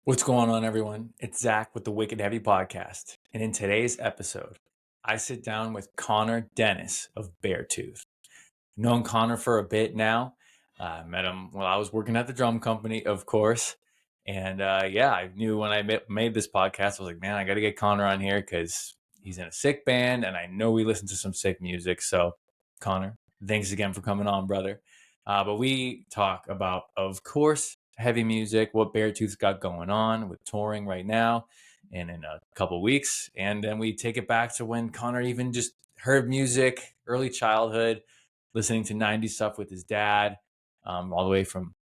What's going on, everyone? It's Zach with the Wicked Heavy Podcast. And in today's episode, I sit down with Denis of Beartooth. I've known Connor for a bit now. I met him while I was working at the drum company, of course. And I knew when I made this podcast, I was like, man, I got to get Connor on here because he's in a sick band and I know we listen to some sick music. So, Connor, thanks again for coming on, brother. But we talk about, of course, heavy music, what Beartooth's got going on with touring right now and in a couple weeks. And then we take it back to when Connor even just heard music, early childhood, listening to 90s stuff with his dad, all the way from,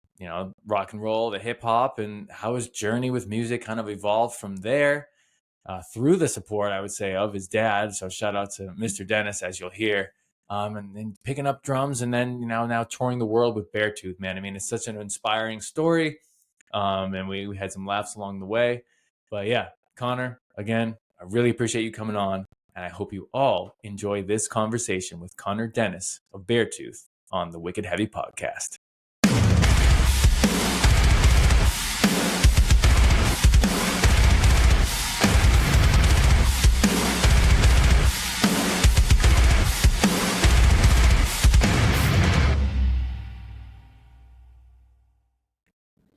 rock and roll to hip hop, and how his journey with music kind of evolved from there through the support, I would say, of his dad. So shout out to Mr. Denis, as you'll hear. And then picking up drums and then, now touring the world with Beartooth, man. I mean, it's such an inspiring story. And we had some laughs along the way. But yeah, Connor, again, I really appreciate you coming on. And I hope you all enjoy this conversation with Denis of Beartooth on the Wicked Heavy Podcast.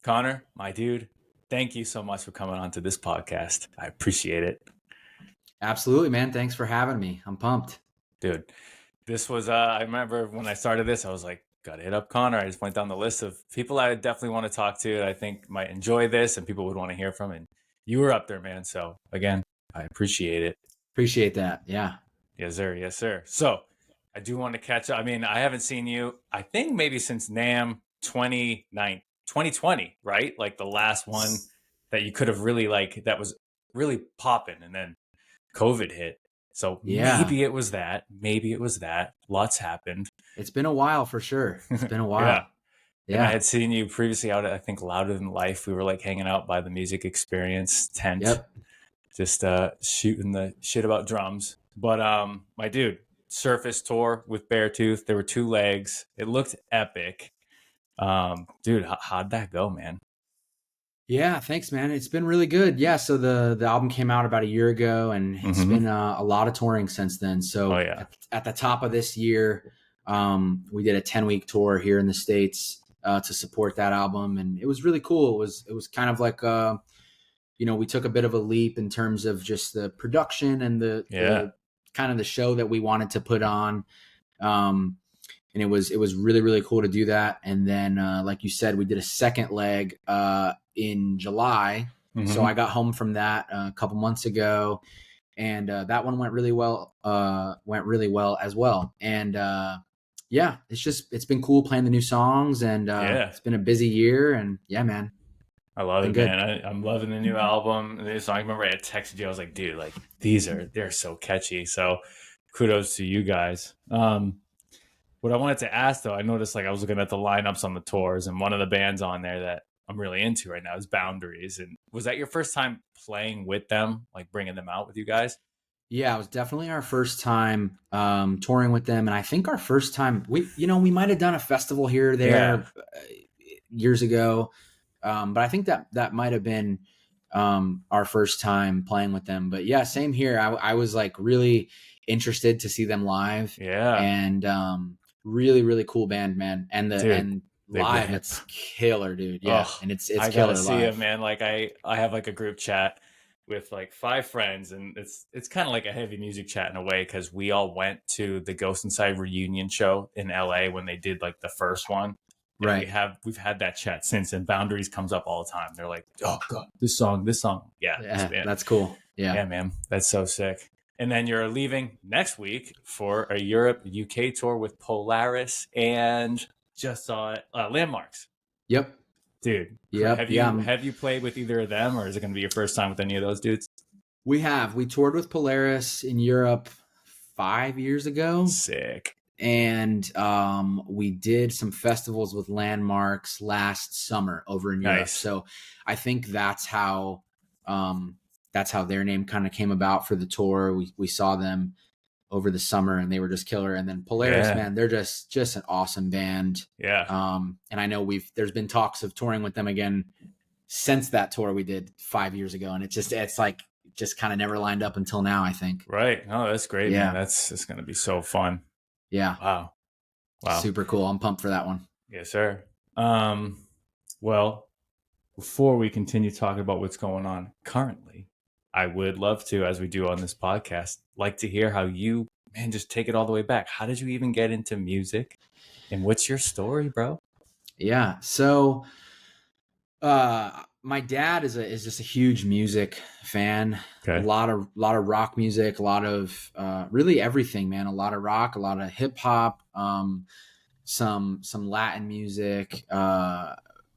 Connor, my dude, thank you so much for coming on to this podcast. I appreciate it. Absolutely, man. Thanks for having me. I'm pumped. Dude, this was, I remember when I started this, I was like, got to hit up Connor. I just went down the list of people I definitely want to talk to that I think might enjoy this and people would want to hear from. And you were up there, man. So again, I appreciate it. Appreciate that. Yeah. Yes, sir. Yes, sir. So I do want to catch up. I mean, I haven't seen you, I think maybe since NAMM 2020, right? Like the last one that you could have really that was really popping, and then COVID hit. So maybe it was that. Lots happened. It's been a while for sure. It's been a while. Yeah. And I had seen you previously out at, I think, Louder Than Life. We were hanging out by the Music Experience tent. Yep. Just shooting the shit about drums. But my dude, Surface tour with Beartooth. There were 2 legs. It looked epic. Dude, how'd that go, man? Yeah, thanks, man. It's been really good. Yeah, so the album came out about a year ago, and it's been a lot of touring since then. So at the top of this year, we did a 10-week tour here in the States to support that album, and it was really cool. It was kind of like we took a bit of a leap in terms of just the production and the kind of the show that we wanted to put on. And it was really, really cool to do that. And then, like you said, we did a second leg in July. So I got home from that a couple months ago, and that one went really well as well. And it's been cool playing the new songs, and it's been a busy year. And yeah, man. I love it, man. I'm loving the new album. The new song. I remember I had texted you. I was like, dude, they're so catchy. So kudos to you guys. What I wanted to ask, though, I noticed I was looking at the lineups on the tours, and one of the bands on there that I'm really into right now is Boundaries. And was that your first time playing with them, bringing them out with you guys? Yeah, it was definitely our first time touring with them. And I think our first time, we might have done a festival here or there years ago. But I think that might have been our first time playing with them. But yeah, same here. I was really interested to see them live. Yeah. And really, really cool band, man. And live, it's killer, dude. Yeah. And it's I killer gotta see live. it, man. I have a group chat with 5 friends, and it's kind of like a heavy music chat in a way, because we all went to the Ghost Inside reunion show in LA when they did the first one. And right. We've had that chat since, and Boundaries comes up all the time. They're like, oh god, this song. Yeah, that's cool. Yeah, man, that's so sick. And then you're leaving next week for a Europe, UK tour with Polaris, and just saw it, Landmarks. Yep. Dude. Yep. Have you played with either of them, or is it going to be your first time with any of those dudes? We toured with Polaris in Europe 5 years ago. Sick. And we did some festivals with Landmarks last summer over in Europe. Nice. So I think that's how their name kind of came about for the tour. We saw them over the summer, and they were just killer. And then Polaris, man, they're just an awesome band. Yeah. And I know there's been talks of touring with them again since that tour we did 5 years ago. And it's like, just kind of never lined up until now, I think. Right. Oh, that's great, man. It's going to be so fun. Yeah. Wow. Super cool. I'm pumped for that one. Yes, sir. Well, before we continue talking about what's going on currently, I would love to, as we do on this podcast, like to hear how you, man, just take it all the way back. How did you even get into music? And what's your story, bro? Yeah. So, my dad is just a huge music fan. Okay. A lot of rock music, a lot of really everything, man. A lot of rock, a lot of hip hop, some Latin music,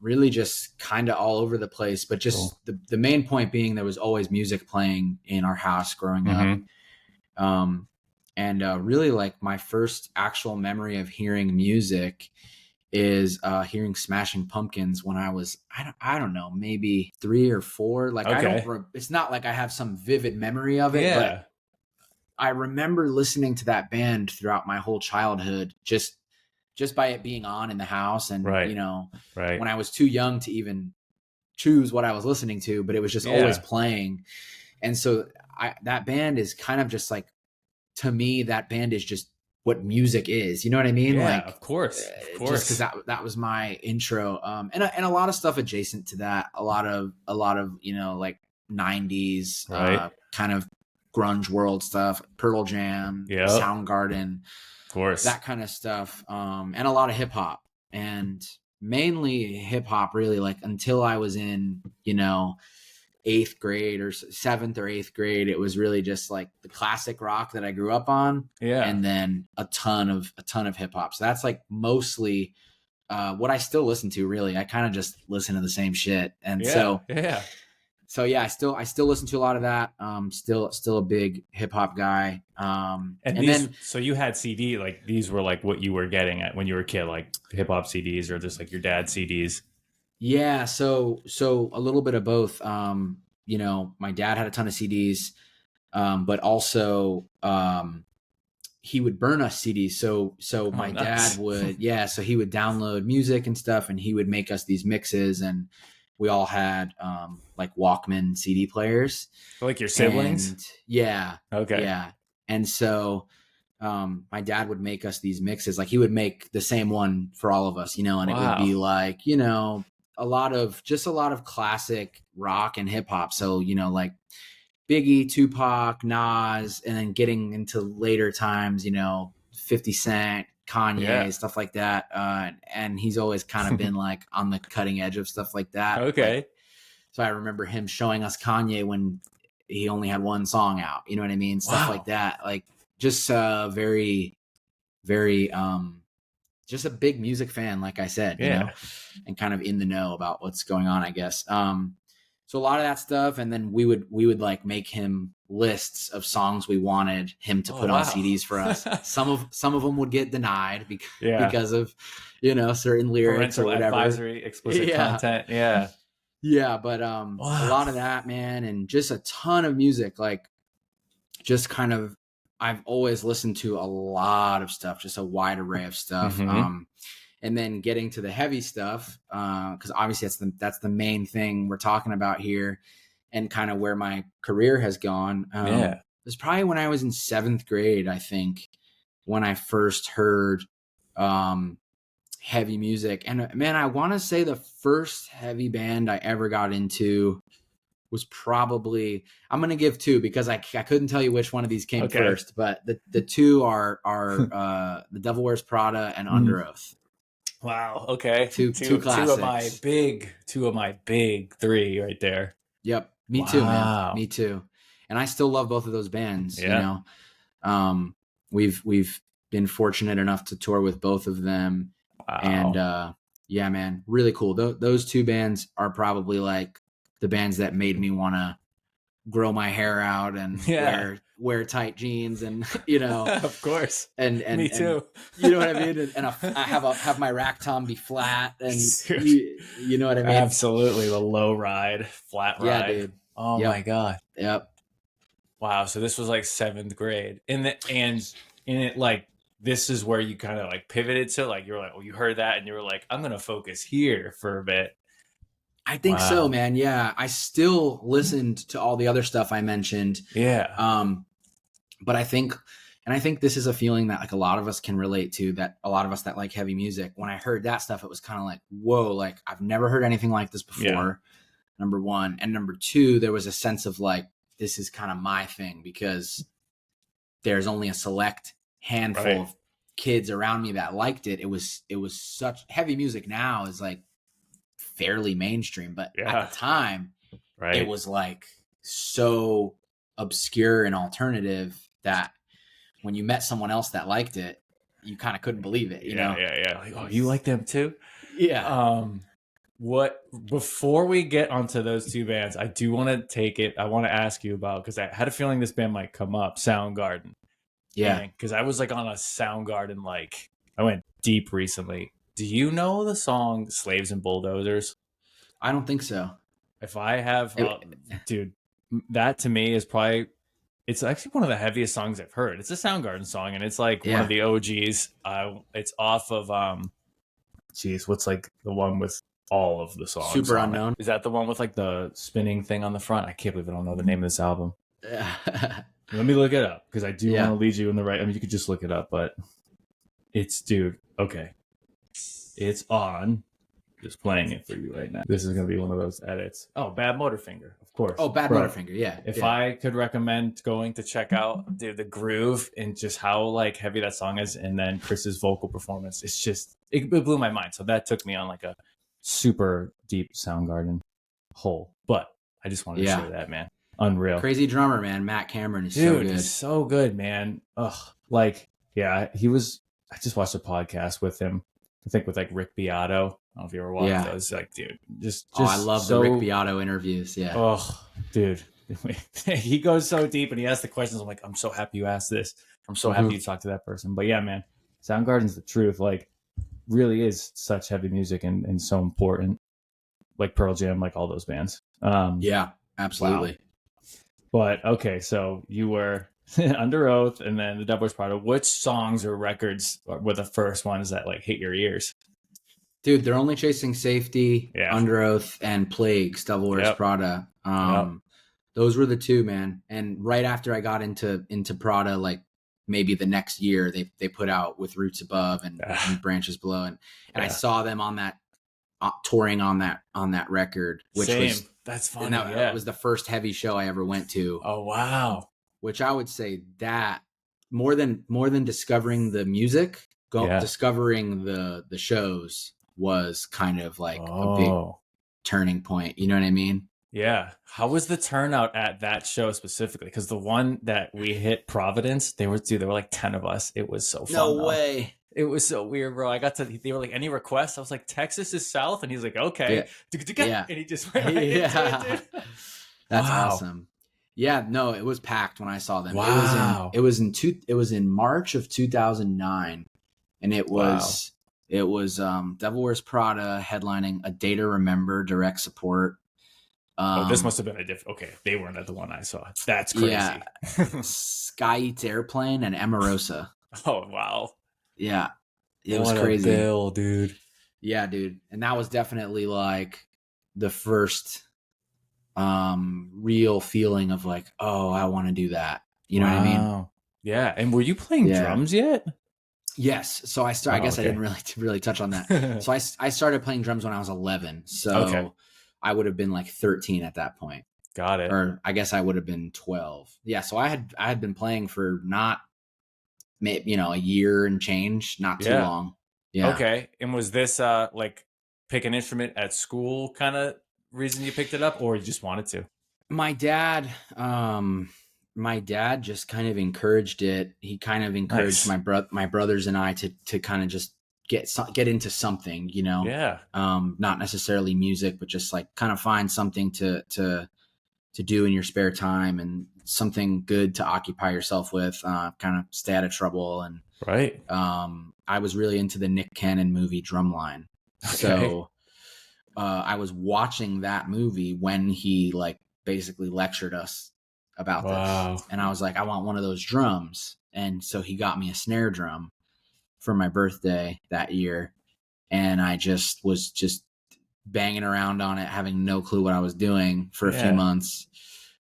really just kind of all over the place. But just cool. the main point being there was always music playing in our house growing up. And really like my first actual memory of hearing music is hearing Smashing Pumpkins when I was, I don't know, maybe 3 or 4. Like, it's not like I have some vivid memory of it, but I remember listening to that band throughout my whole childhood, just by it being on in the house. And, when I was too young to even choose what I was listening to, but it was just always playing. And so that band is kind of just like, to me, that band is just what music is. You know what I mean? Yeah, like, of course. Just because that was my intro. And a lot of stuff adjacent to that. A lot of like 90s kind of grunge world stuff, Pearl Jam, Soundgarden, of course, that kind of stuff. And a lot of hip hop, and mainly hip hop, really, like until I was in 8th grade or 7th or 8th grade. It was really just like the classic rock that I grew up on. And then a ton of hip hop. So that's like mostly what I still listen to, really. I kind of just listen to the same shit. And so I still listen to a lot of that. Still a big hip hop guy. So you had CD, like these were like what you were getting at when you were a kid, like hip hop CDs or just like your dad's CDs. Yeah, so a little bit of both. My dad had a ton of CDs, but also he would burn us CDs. So my dad would, so he would download music and stuff, and he would make us these mixes, and we all had like Walkman CD players. Like your siblings? And, okay. Yeah. And so my dad would make us these mixes. Like he would make the same one for all of us, and it would be like, a lot of classic rock and hip hop. So, like Biggie, Tupac, Nas, and then getting into later times, 50 Cent, Kanye, stuff like that. And he's always kind of been like on the cutting edge of stuff like that. Okay. Like, so I remember him showing us Kanye when he only had one song out, you know what I mean? Stuff like that. Like just very, very, just a big music fan, like I said, and kind of in the know about what's going on, I guess. So a lot of that stuff. And then we would like make him lists of songs we wanted him to put on CDs for us. Some of them would get denied because of, certain lyrics parental or whatever. Advisory, explicit content. Yeah. Yeah. But, a lot of that, man. And just a ton of music, like just kind of, I've always listened to a lot of stuff, just a wide array of stuff. And then getting to the heavy stuff, because obviously that's the main thing we're talking about here, and kind of where my career has gone. It was probably when I was in 7th grade, I think, when I first heard heavy music. And man, I want to say the first heavy band I ever got into was probably, I'm going to give 2 because I couldn't tell you which one of these came first, but the 2 are The Devil Wears Prada and Under Oath. Wow. Okay. Two classics. Two of my big 3 right there. Yep. Me too, man. Me too. And I still love both of those bands. We've been fortunate enough to tour with both of them. Wow. And yeah, man, really cool. Those 2 bands are probably like the bands that made me want to grow my hair out and wear tight jeans and, of course. And me too. You know what I mean? And I have my rack tom be flat and you know what I mean? Absolutely. The low ride, flat ride. Yeah, dude. Oh my God. Yep. Wow. So this was like 7th grade and it like, this is where you kind of like pivoted to, like, you're like, well, you heard that and you were like, I'm going to focus here for a bit. I think so, man. Yeah. I still listened to all the other stuff I mentioned. Yeah. But I think this is a feeling that like a lot of us can relate to, that a lot of us that like heavy music, when I heard that stuff, it was kind of like, whoa, like I've never heard anything like this before. Number one. And number two, there was a sense of like, this is kind of my thing, because there's only a select handful of kids around me that liked it. It was such heavy music now is like fairly mainstream, but at the time it was like so obscure and alternative that when you met someone else that liked it, you kind of couldn't believe it, you know? Yeah. Like, oh, you like them too? Yeah. Before we get onto those two bands, I do want to take it. I want to ask you about, because I had a feeling this band might come up, Soundgarden. Yeah. Because I was like on a Soundgarden, like I went deep recently. Do you know the song Slaves and Bulldozers? I don't think so. If I have, dude, that to me is probably, it's actually one of the heaviest songs I've heard. It's a Soundgarden song, and it's like one of the OGs. It's off of, what's like the one with all of the songs? Super Unknown. Is that the one with like the spinning thing on the front? I can't believe I don't know the name of this album. Let me look it up, because I do want to lead you in the right. I mean, you could just look it up, but it's, dude, okay. It's on. Just playing it for you right now. This is going to be one of those edits. Oh, Bad Motorfinger, of course. Oh, Bad Motorfinger, yeah. If I could recommend going to check out, dude, the groove and just how like heavy that song is, and then Chris's vocal performance, it's just, it blew my mind. So that took me on like a super deep Soundgarden hole. But I just wanted to share that, man. Unreal. Crazy drummer, man. Matt Cameron is dude, so good. He's so good, man. Ugh. Like, yeah, he was, I just watched a podcast with him. I think with like Rick Beato. I don't know if you ever watched those. Like, dude, just I love the Rick Beato interviews. Yeah. Oh, dude. He goes so deep, and he asks the questions. I'm like, I'm so happy you asked this. I'm so happy you talked to that person. But yeah, man, Soundgarden's the truth. Like, really is such heavy music and so important. Like Pearl Jam, like all those bands. Yeah, absolutely. Wow. But okay, so you were Under Oath, and then the Devil Wears Prada. Which songs or records were the first ones that like hit your ears? Dude, They're Only Chasing Safety, Under Oath, and Plagues, Devil Wears Prada. Those were the two, man. And right after I got into Prada, like maybe the next year, they put out With Roots Above and Branches Below, and I saw them on that touring on that record, which was that's funny. And that was the first heavy show I ever went to. Oh wow! Which I would say that more than discovering the music, discovering the shows was kind of like a big turning point. You know what I mean? Yeah. How was the turnout at that show specifically? Because the one that we hit, Providence, there were like 10 of us. It was so fun. No way. It was so weird, bro. They were like, any requests? I was like, Texas is south. And he's like, okay. Yeah. And he just went right into it, dude. That's awesome. Yeah, no, it was packed when I saw them. Wow. It was in March of 2009. And it was Devil Wears Prada headlining A Day to Remember, direct support. This must have been a different. Okay, they weren't at the one I saw. That's crazy. Yeah. Sky Eats Airplane and Emarosa. Oh wow. Yeah, it was crazy. A bill, dude. Yeah, dude, and that was definitely like the first real feeling of like, oh, I want to do that. You know what I mean? Yeah. And were you playing drums yet? Yes. So I started. I guess I didn't really touch on that. So I started playing drums when I was 11. So I would have been like 13 at that point. Got it. Or I guess I would have been 12. Yeah. So I had been playing for not, a year and change, not too long. Yeah. Okay. And was this like pick an instrument at school kind of reason you picked it up, or you just wanted to? My dad just kind of encouraged it. He kind of encouraged my brothers and I to kind of just get into something, Yeah. Not necessarily music, but just like kind of find something to do in your spare time and something good to occupy yourself with, kind of stay out of trouble. And I was really into the Nick Cannon movie Drumline. Okay. So I was watching that movie when he like basically lectured us about this. And I was like, I want one of those drums. And so he got me a snare drum for my birthday that year. And I was banging around on it, having no clue what I was doing for a few months.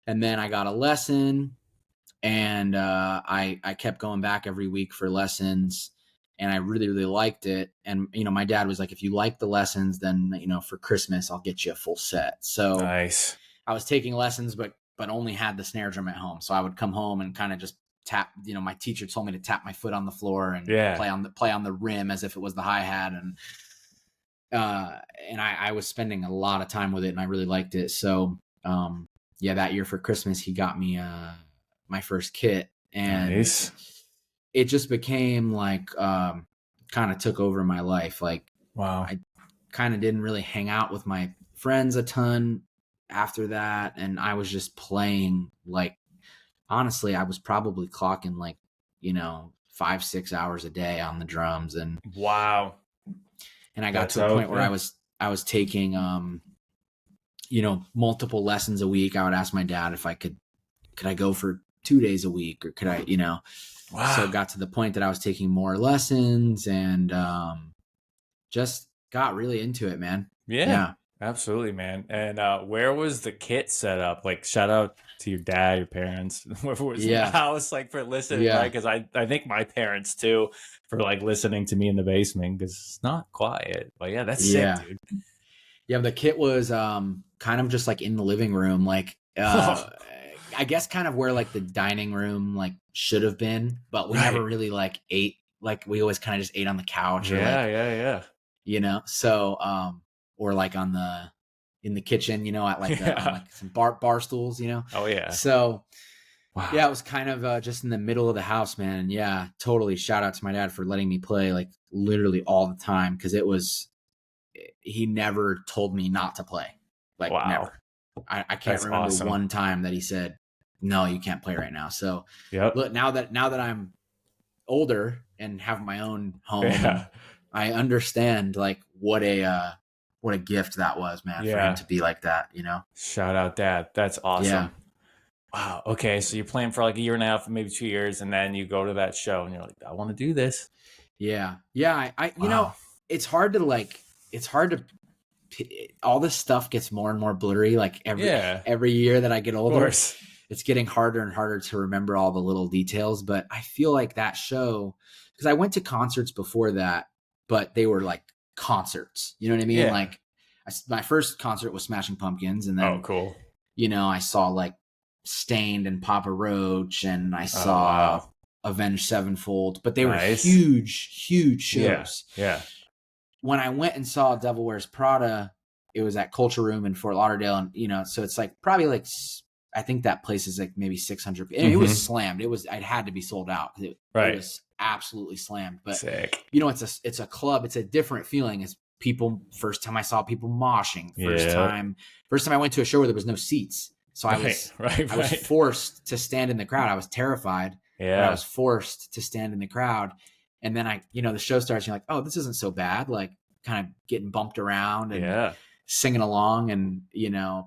And then I got a lesson, and I kept going back every week for lessons, and I really, really liked it. And, my dad was like, if you like the lessons, then, for Christmas, I'll get you a full set. So nice. I was taking lessons, but only had the snare drum at home. So I would come home and kind of just tap, my teacher told me to tap my foot on the floor and play on the rim as if it was the hi-hat. And I was spending a lot of time with it, and I really liked it. So, that year for Christmas, he got me, my first kit, and nice. It just became like, kind of took over my life. Like, wow. I kind of didn't really hang out with my friends a ton after that. And I was just playing, like, honestly, I was probably clocking like, 5-6 hours a day on the drums. And wow. And I got to a point where I was taking, multiple lessons a week. I would ask my dad if I could I go for 2 days a week, or could I, wow. So it got to the point that I was taking more lessons, and just got really into it, man. Yeah. Absolutely, man. And where was the kit set up? Like, shout out to your dad, your parents, whoever was in the house, like, for listening, right? Because I think my parents too, for like listening to me in the basement, because it's not quiet. But yeah, that's sick, dude. Yeah, the kit was kind of just like in the living room, like I guess kind of where like the dining room like should have been, but we never really like ate. Like, we always kind of just ate on the couch, or so or like in the kitchen, at like, on like some bar stools, Oh yeah. So it was kind of just in the middle of the house, man. And yeah, totally. Shout out to my dad for letting me play like literally all the time, because he never told me not to play. Like, never. I can't remember one time that he said, no, you can't play right now. So look, now that I'm older and have my own home, I understand like what a gift that was, man, for him to be like that, Shout out, Dad. That's awesome. Yeah. Wow. Okay. So you're playing for like a year and a half, maybe 2 years, and then you go to that show and you're like, I want to do this. Yeah. Yeah. It's hard to all this stuff gets more and more blurry. Like every year that I get older, it's getting harder and harder to remember all the little details. But I feel like that show, because I went to concerts before that, but they were like concerts. You know what I mean? Yeah. Like, my first concert was Smashing Pumpkins, and then cool. I saw like Stained and Papa Roach, and I saw Avenged Sevenfold, but they were huge shows. Yeah. When I went and saw Devil Wears Prada, it was at Culture Room in Fort Lauderdale, and so it's like probably like, I think that place is like maybe 600. And it was slammed. It had to be sold out, because it was absolutely slammed. But sick. It's a club. It's a different feeling. It's people. First time I saw people moshing. First time I went to a show where there was no seats. So I was forced to stand in the crowd. I was terrified. Yeah. But I was forced to stand in the crowd. And then the show starts, and you're like, oh, this isn't so bad. Like, kind of getting bumped around and singing along, and,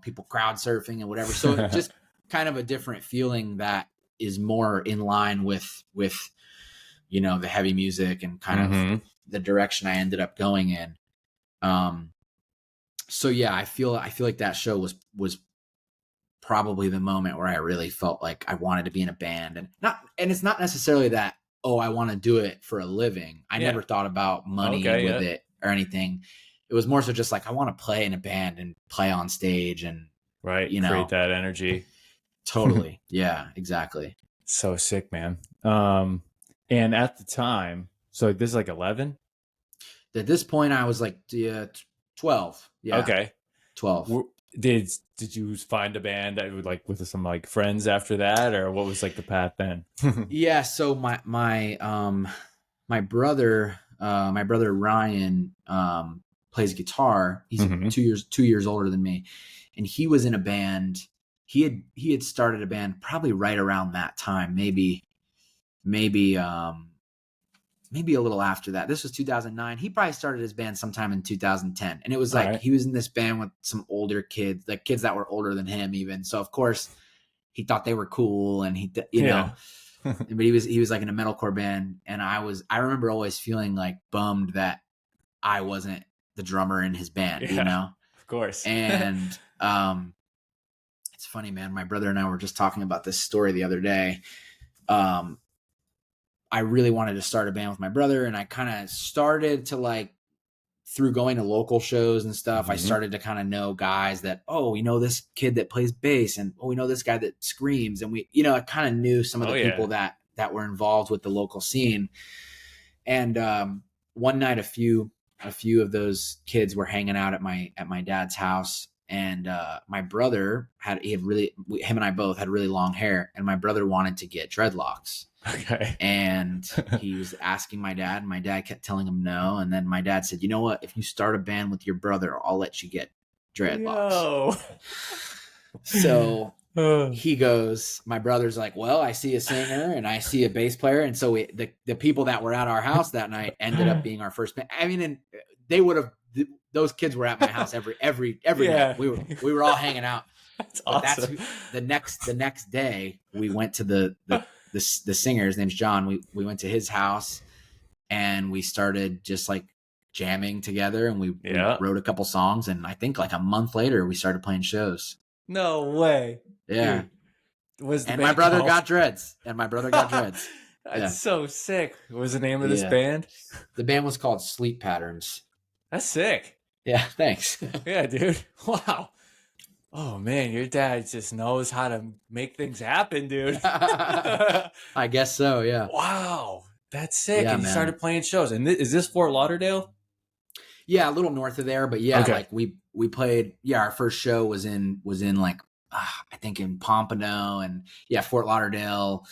people crowd surfing and whatever. So just kind of a different feeling that is more in line with, the heavy music and kind of the direction I ended up going in. So yeah, I feel like that show was probably the moment where I really felt like I wanted to be in a band, and it's not necessarily that, oh, I want to do it for a living. I never thought about money with it or anything. It was more so just like, I want to play in a band and play on stage and create that energy. Totally. Yeah, exactly. So sick, man. And at the time, so this is like 11? At this point I was like 12. Yeah. Okay. 12. Did you find a band that would like with some like friends after that, or what was like the path then? Yeah. So my brother Ryan plays guitar. He's 2 years older than me, and he was in a band. He had started a band probably right around that time, maybe a little after that. This was 2009. He probably started his band sometime in 2010. And it was like, he was in this band with some older kids, like kids that were older than him even. So of course he thought they were cool, and he, know, but he was like in a metalcore band. And I remember always feeling like bummed that I wasn't the drummer in his band, course. And it's funny, man. My brother and I were just talking about this story the other day. I really wanted to start a band with my brother, and I kind of started to like, through going to local shows and stuff, I started to kind of know guys that, oh, we know this kid that plays bass, and oh, we know this guy that screams, and we, you know, I kind of knew some of the people that were involved with the local scene. And one night, a few of those kids were hanging out at my dad's house, and my brother him and I both had really long hair, and my brother wanted to get dreadlocks. Okay. And he was asking my dad, and my dad kept telling him no. And then my dad said, you know what? If you start a band with your brother, I'll let you get dreadlocks. So he goes, my brother's like, well, I see a singer and I see a bass player. And so the people that were at our house that night ended up being our first band. I mean, and they would have, those kids were at my house every night. We were all hanging out. That's awesome. The next day we went to the singer, his name's John. We went to his house and we started just like jamming together, and we wrote a couple songs, and I think like a month later we started playing shows. No way. Yeah. Dude, my brother got dreads. That's so sick. What was the name of this band? The band was called Sleep Patterns. That's sick. Yeah, thanks. Yeah, dude. Wow. Oh man, your dad just knows how to make things happen, dude. I guess so, yeah. Wow, that's sick. Yeah, and you started playing shows. And is this Fort Lauderdale? Yeah, a little north of there, but yeah, like we played. Yeah, our first show was in like I think in Pompano and Fort Lauderdale,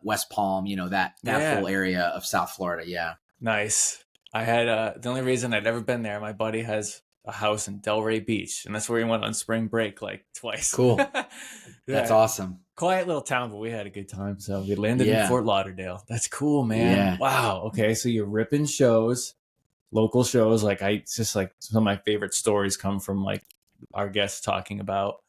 West Palm. You know that whole area of South Florida. Yeah, nice. I had the only reason I'd ever been there. My buddy has a house in Delray Beach, and that's where we went on spring break like twice. Cool. That's awesome. Quiet little town, but we had a good time. So we landed in Fort Lauderdale. That's cool, man. Yeah. Wow. Okay. So you're ripping shows, local shows. Like it's just like some of my favorite stories come from like our guests talking about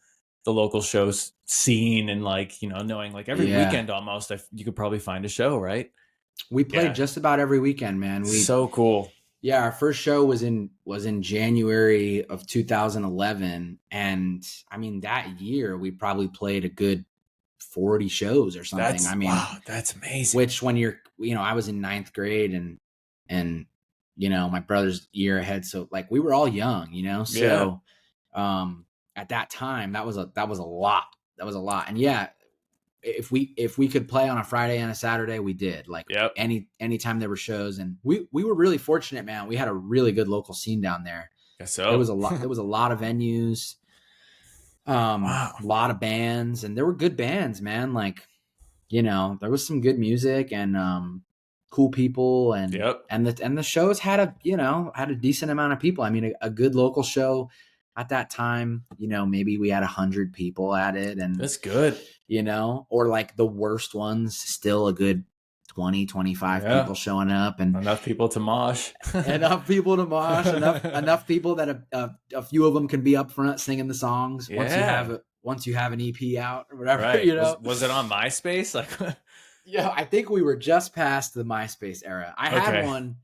the local shows scene, and like, you know, knowing like every weekend almost you could probably find a show, right? We played just about every weekend, man. So cool. Yeah, our first show was in January of 2011, and I mean that year we probably played a good 40 shows or something. Wow, that's amazing. Which when you're, you know, I was in 9th grade and you know, my brother's a year ahead, so like we were all young, you know. So at that time that was a lot. And if we could play on a Friday and a Saturday, we did. Like anytime there were shows, and we were really fortunate, man. We had a really good local scene down there. Guess so. There was a lot of venues, a lot of bands, and there were good bands, man. Like, you know, there was some good music and cool people, and the shows had a decent amount of people. I mean, a good local show at that time, you know, maybe we had 100 people at it, and that's good. You know, or like the worst ones, still a good 20, 25 people showing up, and enough people to mosh. enough people that a few of them can be up front singing the songs once you have an EP out or whatever. Right. You know, was it on MySpace? Like, yeah, I think we were just past the MySpace era. I had one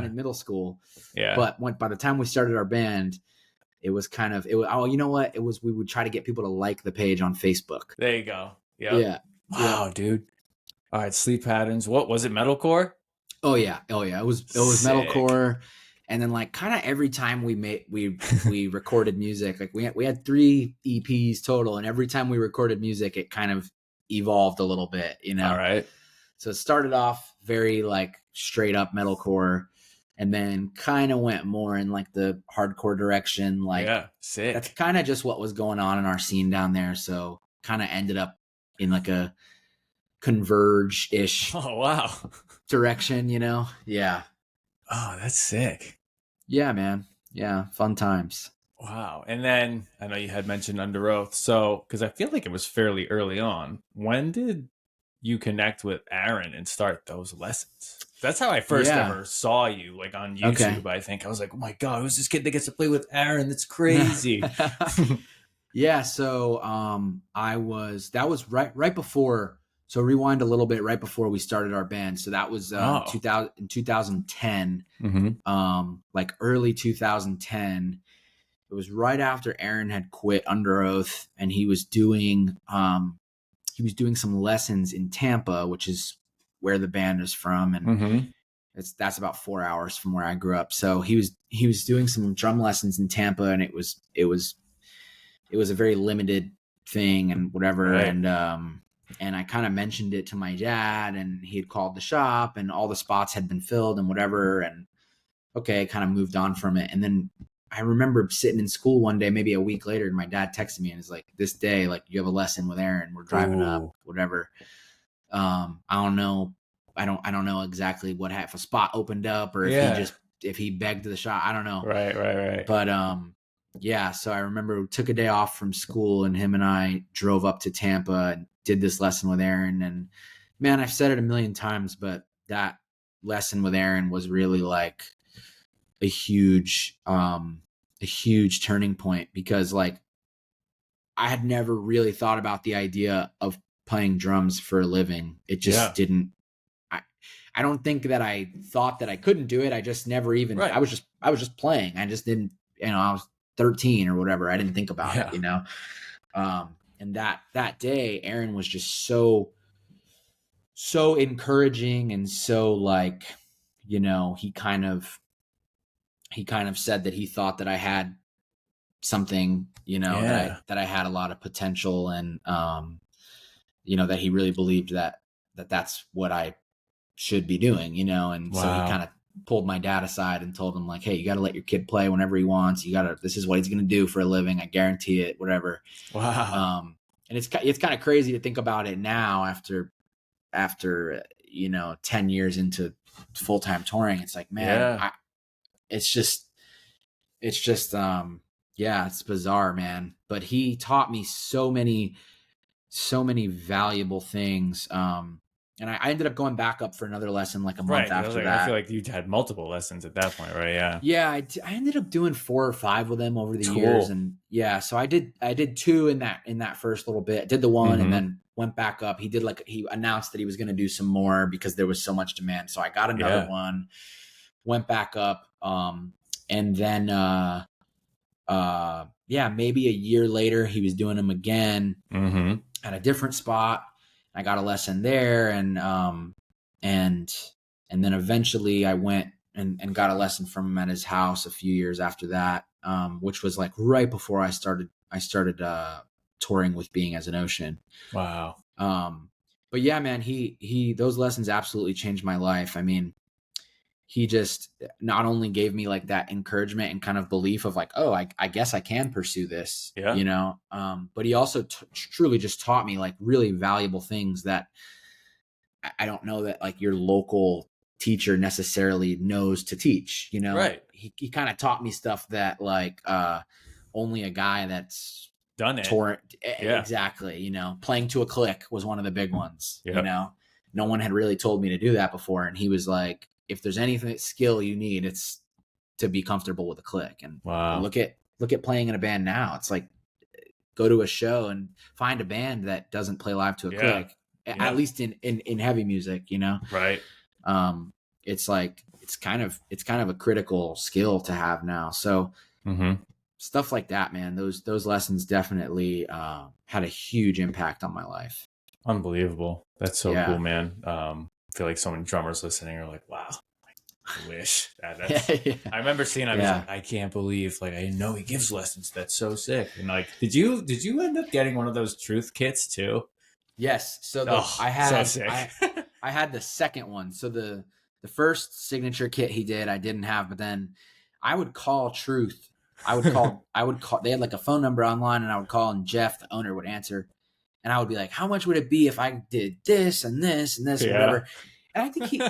in middle school. Yeah, but by the time we started our band, it was kind of, you know what? We would try to get people to like the page on Facebook. There you go. Yep. Yeah. Wow, dude. All right. Sleep Patterns. What was it? Metalcore? Oh yeah. It was metalcore. And then like kind of every time we recorded music, like we had 3 EPs total. And every time we recorded music, it kind of evolved a little bit, you know? All right. So it started off very like straight up metalcore, and then kind of went more in like the hardcore direction. Like, sick. That's kind of just what was going on in our scene down there. So kind of ended up in like a converge-ish direction, you know? Yeah. Oh, that's sick. Yeah, man. Yeah. Fun times. Wow. And then I know you had mentioned Under Oath. So, because I feel like it was fairly early on. When did you connect with Aaron and start those lessons? That's how I first ever saw you, like on YouTube. Okay. I think I was like, oh my God, who's this kid that gets to play with Aaron? That's crazy. Yeah. So that was right before. So rewind a little bit, right before we started our band. So that was 2010, like early 2010. right after Aaron had quit Under Oath, and he was doing some lessons in Tampa, which is where the band is from, and that's about 4 hours from where I grew up. So he was doing some drum lessons in Tampa, and it was a very limited thing and whatever. Right. And I kind of mentioned it to my dad, and he had called the shop, and all the spots had been filled and whatever. And okay, I kind of moved on from it. And then I remember sitting in school one day, maybe a week later, and my dad texted me and was like, "This day, like, you have a lesson with Aaron. We're driving up, whatever." I don't know. I don't know exactly what if a spot opened up or if he begged the shop. I don't know. Right. But yeah. So I remember we took a day off from school, and him and I drove up to Tampa and did this lesson with Aaron. And man, I've said it a million times, but that lesson with Aaron was really like a huge turning point, because like I had never really thought about the idea of playing drums for a living. It just didn't. I don't think that I thought that I couldn't do it. I just never even. Right. I was just playing. I just didn't. I was 13 or whatever. I didn't think about it. And that day, Aaron was just so encouraging, and so like, he kind of said that he thought that I had something, that I had a lot of potential, and that he really believed that's what I should be doing, and so he kind of pulled my dad aside and told him like, "Hey, you got to let your kid play whenever he wants. This is what he's going to do for a living. I guarantee it, whatever." Wow. And it's kind of crazy to think about it now after 10 years into full-time touring. It's like, man, it's just it's bizarre, man. But he taught me so many valuable things. And I ended up going back up for another lesson like a month after that. I feel like you had multiple lessons at that point, right? Yeah. Yeah, I ended up doing 4 or 5 with them over the years, and so I did 2 in that first little bit. I did the one and then went back up. He announced that he was going to do some more because there was so much demand. So I got another one, went back up, and then maybe a year later he was doing them again at a different spot. I got a lesson there, and then eventually I went and got a lesson from him at his house a few years after that, which was like right before I started touring with Being as an Ocean. Wow. But yeah, man, he those lessons absolutely changed my life. I mean, he just not only gave me like that encouragement and kind of belief of like, oh, I guess I can pursue this, but he also truly just taught me like really valuable things that I don't know that like your local teacher necessarily knows to teach, Right. He kind of taught me stuff that like only a guy that's done it. Exactly. Playing to a click was one of the big ones. No one had really told me to do that before. And he was like, if there's anything skill you need, it's to be comfortable with a click. And look at playing in a band now. It's like, go to a show and find a band that doesn't play live to a click, at least in heavy music, Right. It's like, it's kind of a critical skill to have now. So stuff like that, man, those lessons definitely had a huge impact on my life. Unbelievable. That's so cool, man. I feel like so many drummers listening are like, wow, I wish that's I remember seeing, I was like, I can't believe, like, I didn't know he gives lessons. That's so sick. And like, did you end up getting one of those Truth kits too? Yes. So I had the second one. So the first signature kit he did, I didn't have, but then I would call Truth. I would call, they had like a phone number online, and I would call, and Jeff, the owner, would answer. And I would be like, how much would it be if I did this and this and this and whatever? And I think he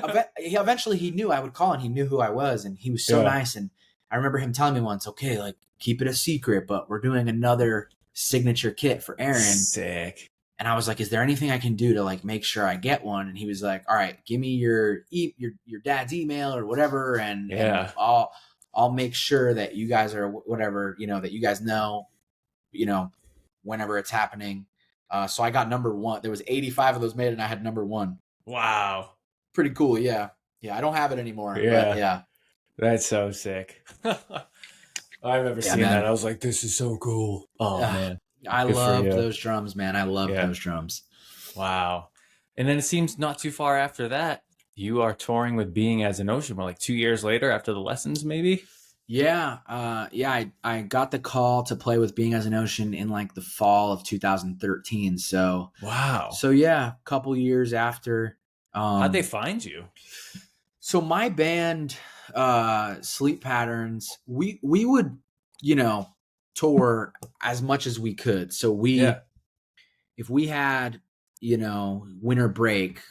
eventually he knew I would call, and he knew who I was, and he was so nice. And I remember him telling me once, okay, like, keep it a secret, but we're doing another signature kit for Aaron. Sick. And I was like, is there anything I can do to like make sure I get one? And he was like, all right, give me your dad's email or whatever, and I'll make sure that you guys are whatever, that you guys know, whenever it's happening. So I got number 1. There was 85 of those made, and I had number 1. Wow. Pretty cool. Yeah. I don't have it anymore. But yeah. That's so sick. I remember seeing that. I was like, this is so cool. Oh, man. I loved those drums, man. I loved those drums. Wow. And then it seems not too far after that, you are touring with Being as an Ocean. Like 2 years later after the lessons, maybe? Yeah. I got the call to play with Being as an Ocean in like the fall of 2013. So, wow. So yeah, a couple years after. How'd they find you? So my band, Sleep Patterns, we would, tour as much as we could. So if we had, winter break,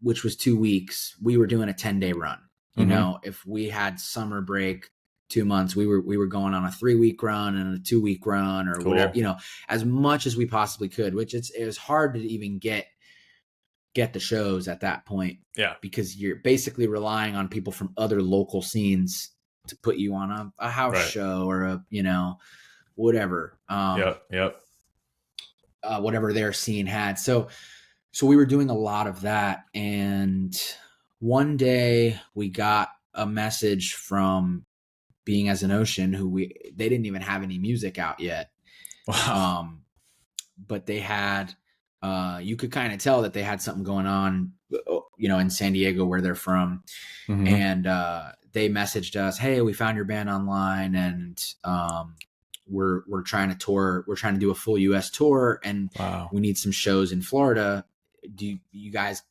which was 2 weeks, we were doing a 10-day run. You know, if we had summer break, 2 months, we were going on a 3-week run and a 2-week run or whatever, as much as we possibly could, which it was hard to even get the shows at that point. Yeah. Because you're basically relying on people from other local scenes to put you on a house show or a, whatever. Whatever their scene had. So we were doing a lot of that. And one day we got a message from Being as an Ocean, they didn't even have any music out yet. Wow. But they had, you could kind of tell that they had something going on, in San Diego where they're from. And they messaged us, hey, we found your band online and we're trying to tour. We're trying to do a full US tour and we need some shows in Florida. Do you guys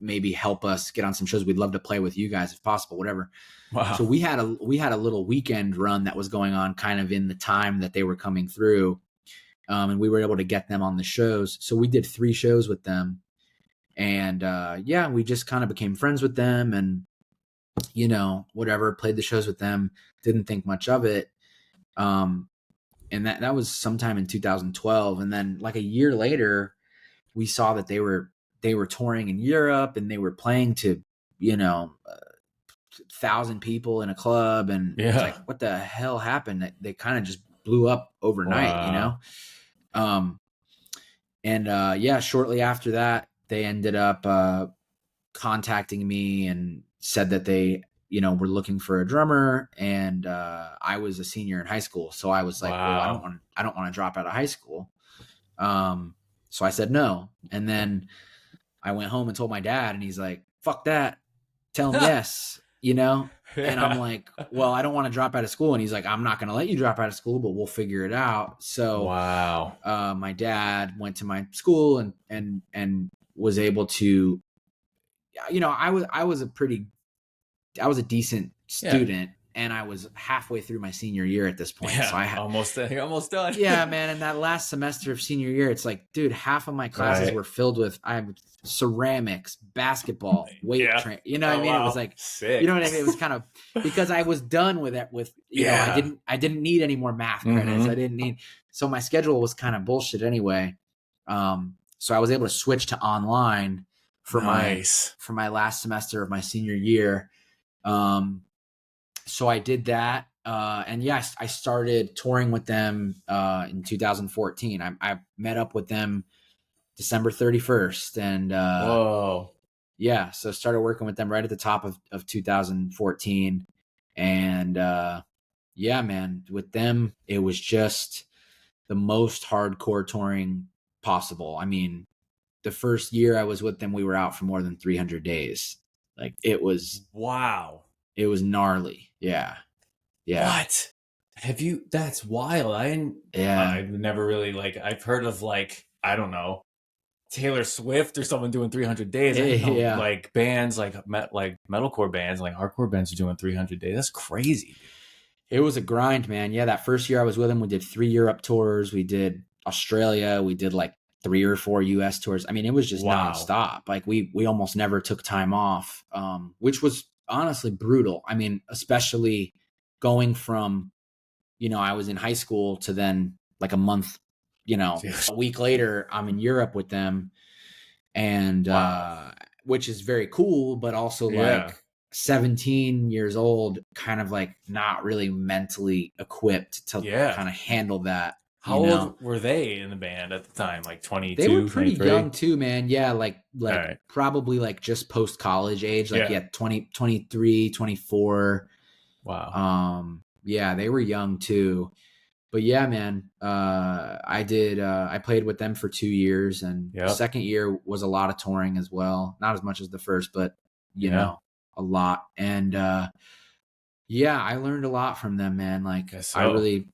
maybe help us get on some shows? We'd love to play with you guys if possible, whatever. Wow. So we had a little weekend run that was going on kind of in the time that they were coming through. And we were able to get them on the shows. So we did 3 shows with them. And we just kind of became friends with them and, whatever, played the shows with them, didn't think much of it. And that was sometime in 2012. And then like a year later, we saw that they were touring in Europe and they were playing to, 1,000 people in a club. And it's like, what the hell happened? They kind of just blew up overnight, shortly after that, they ended up contacting me and said that they, were looking for a drummer. And I was a senior in high school. So I was like, well, I don't want to drop out of high school. So I said no. And then I went home and told my dad and he's like, fuck that. Tell him yes, And I'm like, well, I don't want to drop out of school. And he's like, I'm not going to let you drop out of school, but we'll figure it out. So my dad went to my school and was able to, I was a decent student and I was halfway through my senior year at this point. So I had almost done. Yeah, man. And that last semester of senior year, it's like, dude, half of my classes were filled with ceramics, basketball, weight training. You know what I mean? It was like, sick. You know what I mean? It was kind of because I was done with it. I didn't need any more math credits. I didn't need. So my schedule was kind of bullshit anyway. So I was able to switch to online for my last semester of my senior year. So I did that. I started touring with them in 2014. I met up with them December 31st. And so started working with them right at the top of 2014. And man, with them, it was just the most hardcore touring possible. I mean, the first year I was with them, we were out for more than 300 days. Like it was It was gnarly. Yeah. What? That's wild. I've never really I've heard of I don't know, Taylor Swift or someone doing 300 days. Like bands like metalcore bands, like hardcore bands are doing 300 days. That's crazy. It was a grind, man. Yeah. That first year I was with them, we did 3 Europe tours. We did Australia. We did 3 or 4 US tours. I mean, it was just nonstop. Like we almost never took time off, which was honestly brutal. I mean, especially going from, I was in high school to then a month, a week later, I'm in Europe with them and, which is very cool, but also 17 years old, kind of not really mentally equipped to kind of handle that. How old were they in the band at the time? 22? They were pretty 23? young too, man. Yeah. Probably just post college age, 20, 23, 24. Wow. Yeah, they were young too. But yeah, man, I played with them for 2 years, and the second year was a lot of touring as well. Not as much as the first, but a lot. And yeah, I learned a lot from them, man. Like I really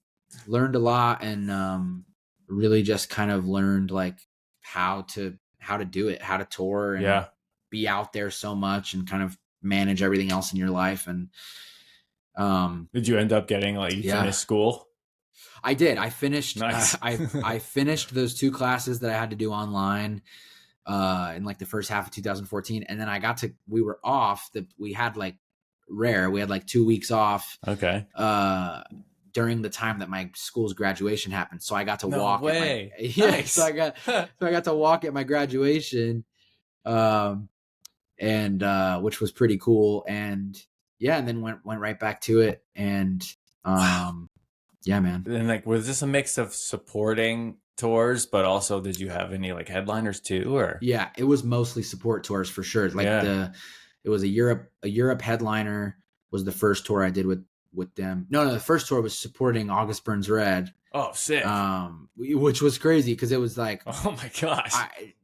learned a lot, and really just kind of learned like how to do it, how to tour and be out there so much and kind of manage everything else in your life. And did you end up getting like you finished school? I did. I finished. Nice. I finished those 2 classes that I had to do online in like the first half of 2014, and then we were off. We had like we had like 2 weeks off. Okay. During the time that my school's graduation happened, so I got to walk. Way. Nice. So I got to walk at my graduation, and which was pretty cool. And yeah, and then went right back to it. And wow. Yeah, man. And like, was this a mix of supporting tours, but also did you have any like headliners too? Or yeah, it was mostly support tours for sure. Like it was a Europe headliner was the first tour I did with them. No, the first tour was supporting August Burns Red. Oh, sick. Which was crazy because it was like, oh my gosh,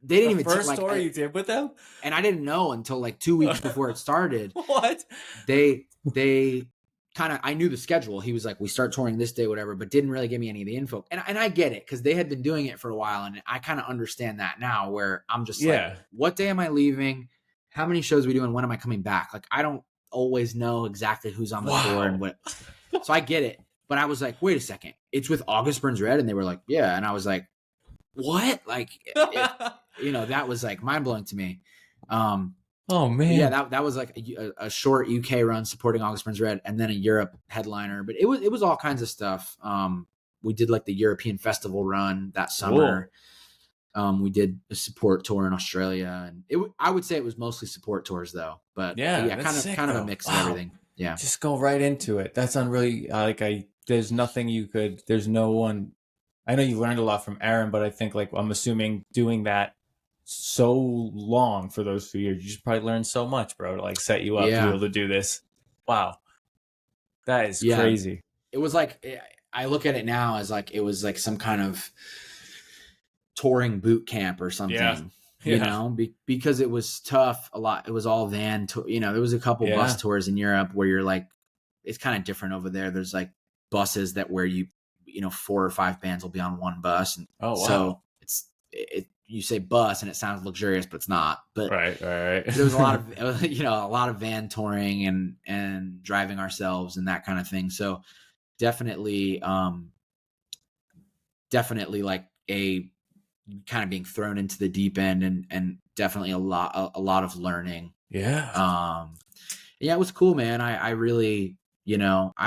they didn't even first tour you did with them, and I didn't know until like 2 weeks before it started. What? They kind of, I knew the schedule. He was like, we start touring this day, whatever, but didn't really give me any of the info. And I get it because they had been doing it for a while, and I kind of understand that now. Where I'm just like, what day am I leaving? How many shows are we doing? When am I coming back? Like I don't always know exactly who's on the tour and what. So I get it. But I was like, wait a second, it's with August Burns Red? And they were like, yeah. And I was like, what? Like, that was like mind blowing to me. Oh man. Yeah, that was like a short UK run supporting August Burns Red, and then a Europe headliner. But it was all kinds of stuff. We did like the European festival run that summer. We did a support tour in Australia, and I would say it was mostly support tours though. But yeah, kind of a mix of everything. Yeah, just go right into it. That's unreally there's nothing there's no one. I know you learned a lot from Aaron, but I think like I'm assuming doing that so long for those 2 years, you just probably learned so much, bro, to like set you up to be able to do this. Wow, that is crazy. It was like, I look at it now as like it was like some kind of touring boot camp or something. Because it was tough. A lot. It was all van. There was a couple bus tours in Europe where you're like, it's kind of different over there. There's like buses where 4 or 5 bands will be on one bus, and so you say bus and it sounds luxurious, but it's not. But right. There was a lot of a lot of van touring and driving ourselves and that kind of thing. So definitely like a kind of being thrown into the deep end, and definitely a lot of learning. Yeah. It was cool, man. I really, I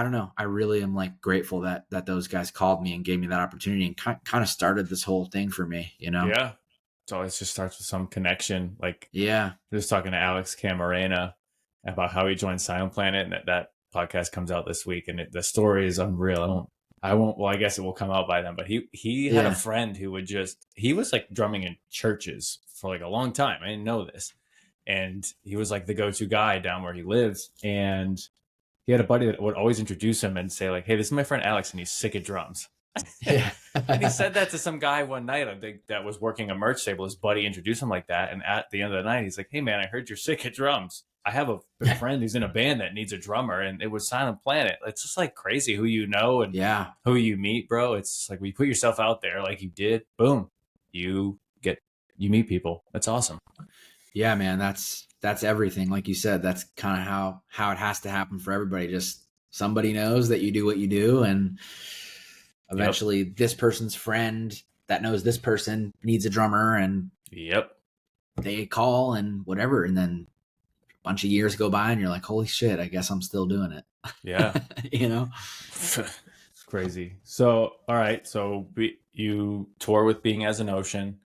don't know. I really am like grateful that those guys called me and gave me that opportunity and kind of started this whole thing for me, Yeah. It always just starts with some connection. Like, just talking to Alex Camarena about how he joined Silent Planet, and that podcast comes out this week, and the story is unreal. I guess it will come out by then, but he had a friend who he was like drumming in churches for like a long time. I didn't know this. And he was like the go-to guy down where he lives. And he had a buddy that would always introduce him and say like, hey, this is my friend Alex, and he's sick at drums. And he said that to some guy one night, I think, that was working a merch table. His buddy introduced him like that. And at the end of the night, he's like, hey man, I heard you're sick at drums. I have a friend who's in a band that needs a drummer, and it was Silent Planet. It's just like crazy who you know and who you meet, bro. It's just like when you put yourself out there like you did, boom, you meet people. That's awesome. Yeah, man, that's everything. Like you said, that's kind of how it has to happen for everybody. Just somebody knows that you do what you do, and eventually this person's friend that knows this person needs a drummer, and they call and whatever, and then bunch of years go by and you're like, holy shit, I guess I'm still doing it. Yeah. It's crazy. So, all right. So you tour with Being as an Ocean.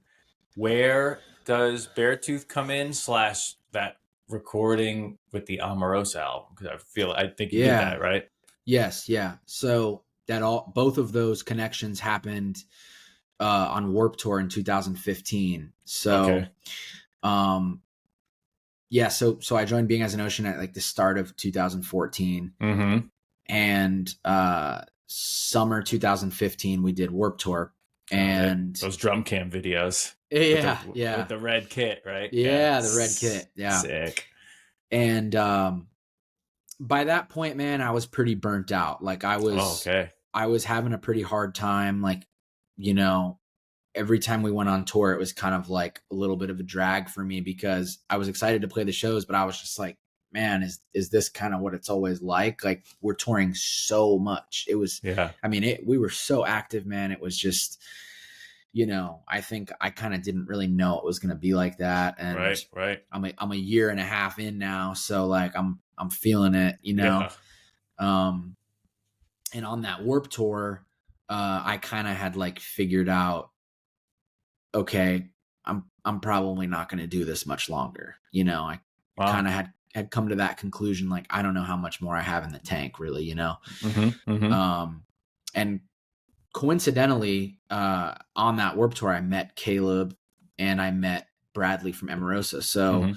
Where does Beartooth come in / that recording with the Amorosa album? Because I think you did that, right? Yes. Yeah. So both of those connections happened on Warped Tour in 2015. So, so I joined Being as an Ocean at like the start of 2014. Mm-hmm. and summer 2015 we did Warped Tour, and those drum cam videos. Yeah, with the red kit, right? Yeah, the red kit. Yeah, sick. And by that point, man, I was pretty burnt out. Like I was having a pretty hard time. Like, you know, every time we went on tour, it was kind of like a little bit of a drag for me because I was excited to play the shows, but I was just like, man, is this kind of what it's always like? Like we're touring so much. It was, I mean, we were so active, man. It was just, you know, I think I kind of didn't really know it was going to be like that. And right. I'm a year and a half in now. So like, I'm feeling it, you know? And on that Warped Tour, I kind of had like figured out, okay, I'm probably not going to do this much longer. You know, I kind of had come to that conclusion. Like, I don't know how much more I have in the tank really, you know? And coincidentally, on that Warped Tour, I met Caleb and I met Bradley from Emarosa. So,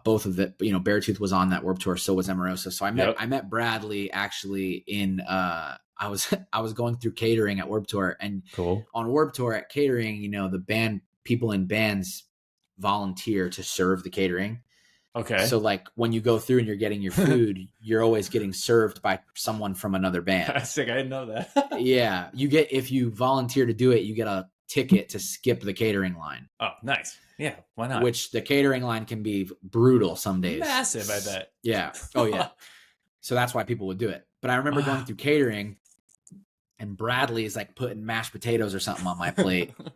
both of the, you know, Beartooth was on that Warped Tour. So was Emarosa. So I met Bradley actually in, I was going through catering at Warped Tour, and on Warped Tour at catering, you know, the people in bands volunteer to serve the catering. Okay. So like when you go through and you're getting your food, you're always getting served by someone from another band. That's sick. I didn't know that. Yeah. If you volunteer to do it, you get a ticket to skip the catering line. Oh, nice. Yeah. Why not? Which the catering line can be brutal some days. Massive, I bet. Yeah. Oh yeah. So that's why people would do it. But I remember going through catering, and Bradley is like putting mashed potatoes or something on my plate. And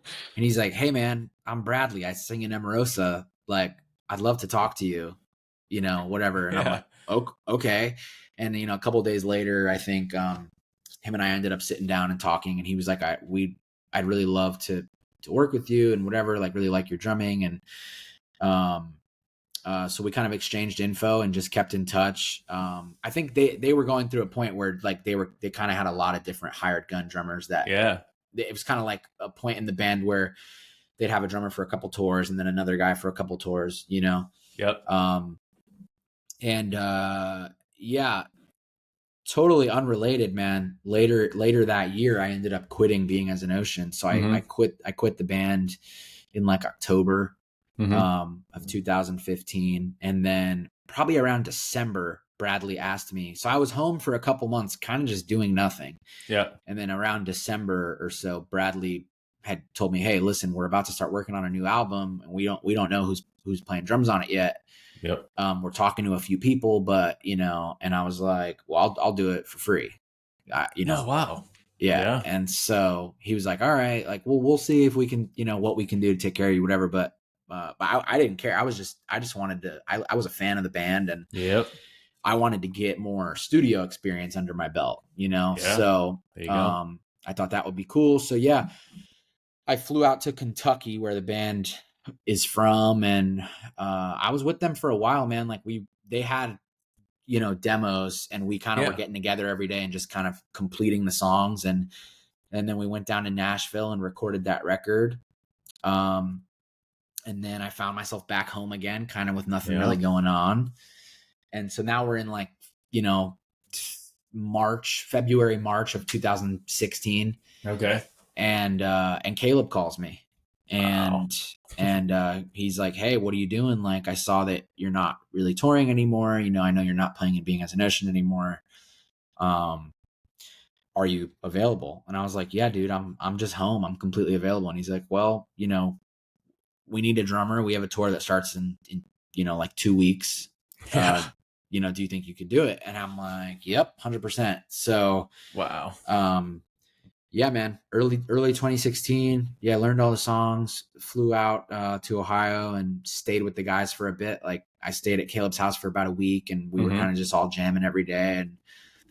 he's like, "Hey man, I'm Bradley. I sing in Emarosa. Like, I'd love to talk to you, you know, whatever." And I'm like, okay. And, you know, a couple of days later, I think him and I ended up sitting down and talking, and he was like, I'd really love to work with you and whatever, like really like your drumming. And so we kind of exchanged info and just kept in touch. I think they were going through a point where like they kind of had a lot of different hired gun drummers that, it was kind of like a point in the band where they'd have a drummer for a couple tours and then another guy for a couple tours, you know? Yeah, totally unrelated, man. Later that year, I ended up quitting Being as an Ocean. So I quit the band in like October of 2015. And then probably around December, Bradley asked me. So I was home for a couple months, kind of just doing nothing. Yeah. And then around December or so, Bradley had told me, "Hey, listen, we're about to start working on a new album, and we don't know who's playing drums on it yet. Yep. We're talking to a few people, but you know." And I was like, "Well, I'll do it for free." You know. Oh, wow. Yeah. And so he was like, "All right, like, well, we'll see if we can, you know, what we can do to take care of you, whatever." But I didn't care. I just wanted to. I was a fan of the band, and I wanted to get more studio experience under my belt, you know. So I thought that would be cool. So yeah, I flew out to Kentucky, where the band is from, and I was with them for a while, man. Like they had, you know, demos, and we kind of were getting together every day and just kind of completing the songs, and then we went down to Nashville and recorded that record. And then I found myself back home again, kind of with nothing really going on. And so now we're in like, you know, February, March of 2016. Okay. And Caleb calls me, and he's like, "Hey, what are you doing? Like, I saw that you're not really touring anymore. You know, I know you're not playing in Being as an Ocean anymore. Are you available?" And I was like, "Yeah, dude, I'm just home. I'm completely available." And he's like, "Well, you know, we need a drummer. We have a tour that starts in you know, like 2 weeks. You know, do you think you could do it?" And I'm like, "Yep, 100%. So, wow. Yeah, man, early 2016. Yeah, learned all the songs, flew out to Ohio and stayed with the guys for a bit. Like I stayed at Caleb's house for about a week, and we were kind of just all jamming every day and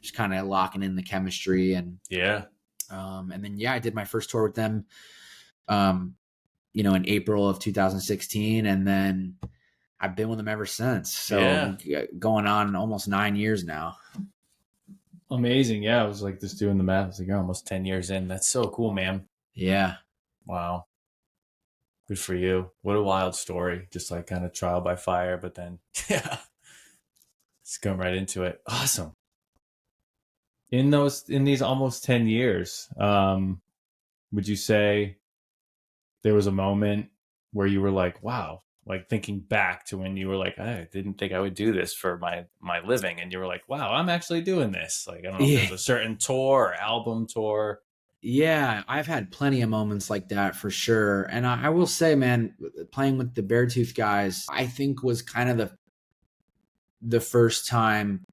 just kind of locking in the chemistry. And and then I did my first tour with them, you know, in April of 2016, and then I've been with them ever since. So going on almost 9 years now. Amazing. Yeah, I was like just doing the math. I was like, you're almost 10 years in. That's so cool, man. Yeah. Wow. Good for you. What a wild story. Just like kind of trial by fire, but then let's come right into it. Awesome. in these almost 10 years, would you say there was a moment where you were like, wow, like thinking back to when you were like, I didn't think I would do this for my living, and you were like, wow, I'm actually doing this. Like, I don't know if Yeah. there's a certain tour or album tour. Yeah, I've had plenty of moments like that for sure. And I will say, man, playing with the Beartooth guys, I think was kind of the first time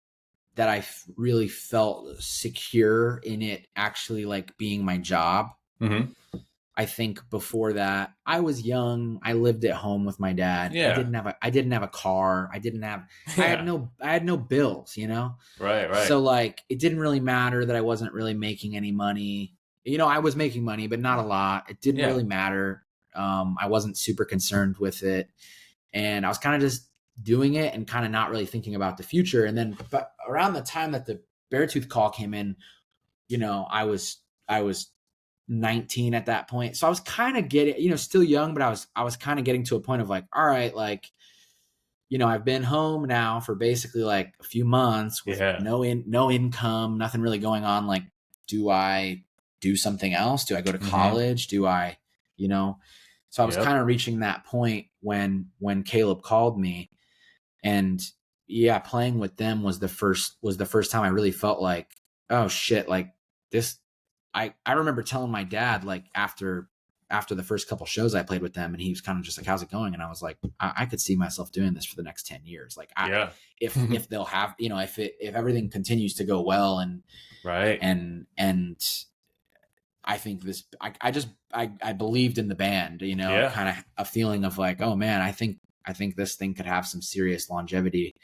that really felt secure in it actually like being my job. Mm-hmm. I think before that, I was young. I lived at home with my dad. Yeah. I didn't have a car. I had no bills, you know? Right. So like it didn't really matter that I wasn't really making any money. You know, I was making money, but not a lot. It didn't really matter. I wasn't super concerned with it. And I was kind of just doing it and kind of not really thinking about the future. And then but around the time that the Beartooth call came in, you know, I was 19 at that point. So I was kind of getting, you know, still young, but I was kind of getting to a point of like, all right, like, you know, I've been home now for basically like a few months with no income, nothing really going on. Like, do I do something else? Do I go to college? Do I, you know? So I was kind of reaching that point when Caleb called me, and yeah, playing with them was the first time I really felt like, oh shit, like this. I remember telling my dad like after the first couple shows I played with them, and he was kind of just like, how's it going? And I was like, I could see myself doing this for the next 10 years. Like, if they'll have, you know, if everything continues to go well, and I think this, I believed in the band, you know, kind of a feeling of like, oh man, I think this thing could have some serious longevity.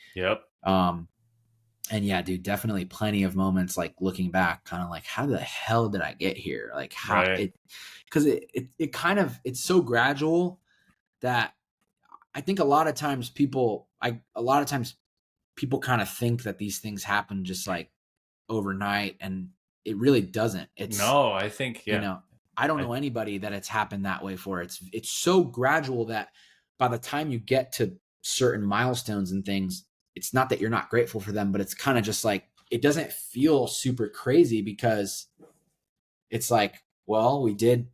And yeah, dude, definitely plenty of moments like looking back, kind of like, how the hell did I get here? Like how because it kind of, it's so gradual that I think a lot of times people kind of think that these things happen just like overnight, and it really doesn't. I think, you know, I don't know anybody that it's happened that way for. It's so gradual that by the time you get to certain milestones and things, it's not that you're not grateful for them, but it's kind of just like, it doesn't feel super crazy because it's like, well, we did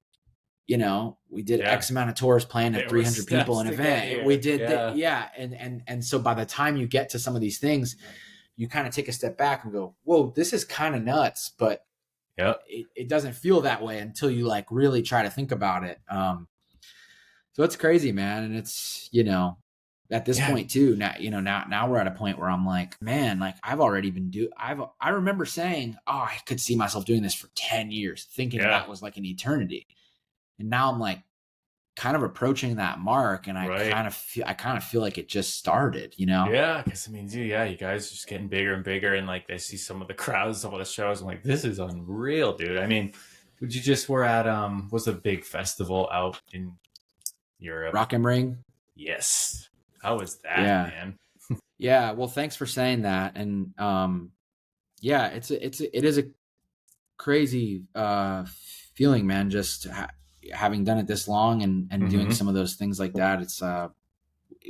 X amount of tours playing at 300 people in an event. We did and so by the time you get to some of these things, you kind of take a step back and go, whoa, this is kind of nuts, but it doesn't feel that way until you like really try to think about it. So it's crazy, man. And it's, you know, at this point too, now, you know, now we're at a point where I'm like, man, like I've already been I remember saying, oh, I could see myself doing this for 10 years, thinking that was like an eternity. And now I'm like kind of approaching that mark, and I kind of feel like it just started, you know? Yeah, because I mean, dude, you guys are just getting bigger and bigger, and like I see some of the crowds, some of the shows, I'm like, this is unreal, dude. I mean, you just were at was a big festival out in Europe, Rock am Ring? Yes. How was that, man? Yeah, well, thanks for saying that. And yeah, it is a crazy feeling, man, just having done it this long and doing some of those things like that. It's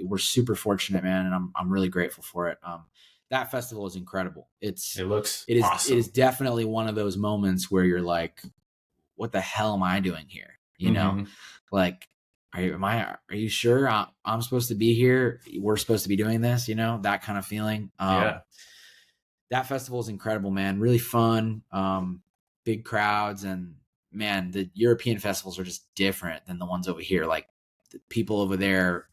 we're super fortunate, man, and I'm really grateful for it. That festival is incredible. It is awesome. It is definitely one of those moments where you're like, what the hell am I doing here? You know, like, are you sure I'm supposed to be here? We're supposed to be doing this, you know, that kind of feeling. That festival is incredible, man. Really fun. Big crowds, and man, the European festivals are just different than the ones over here. Like the people over there,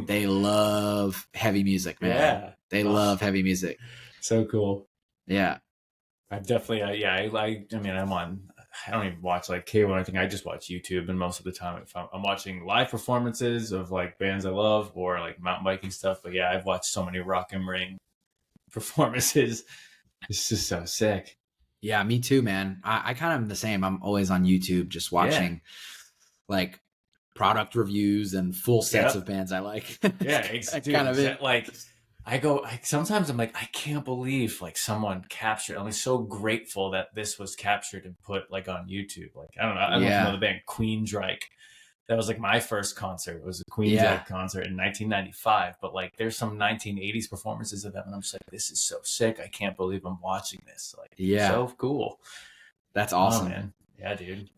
they love heavy music, man. Yeah. They love heavy music. So cool. Yeah. I've definitely, I mean, I don't even watch like cable or anything. I just watch YouTube. And most of the time, if I'm watching live performances of like bands I love or like mountain biking stuff. But yeah, I've watched so many Rock am Ring performances. It's just so sick. Yeah, me too, man. I kind of am the same. I'm always on YouTube just watching like product reviews and full sets of bands I like. Like sometimes I'm like, I can't believe like someone captured. I'm so grateful that this was captured and put like on YouTube. Like, I don't know. I don't know the band Queensryche. that was like my first concert. It was a Queen's Egg concert in 1995. But like, there's some 1980s performances of them, and I'm just like, this is so sick. I can't believe I'm watching this. Like, so cool. That's awesome, man. Yeah, dude.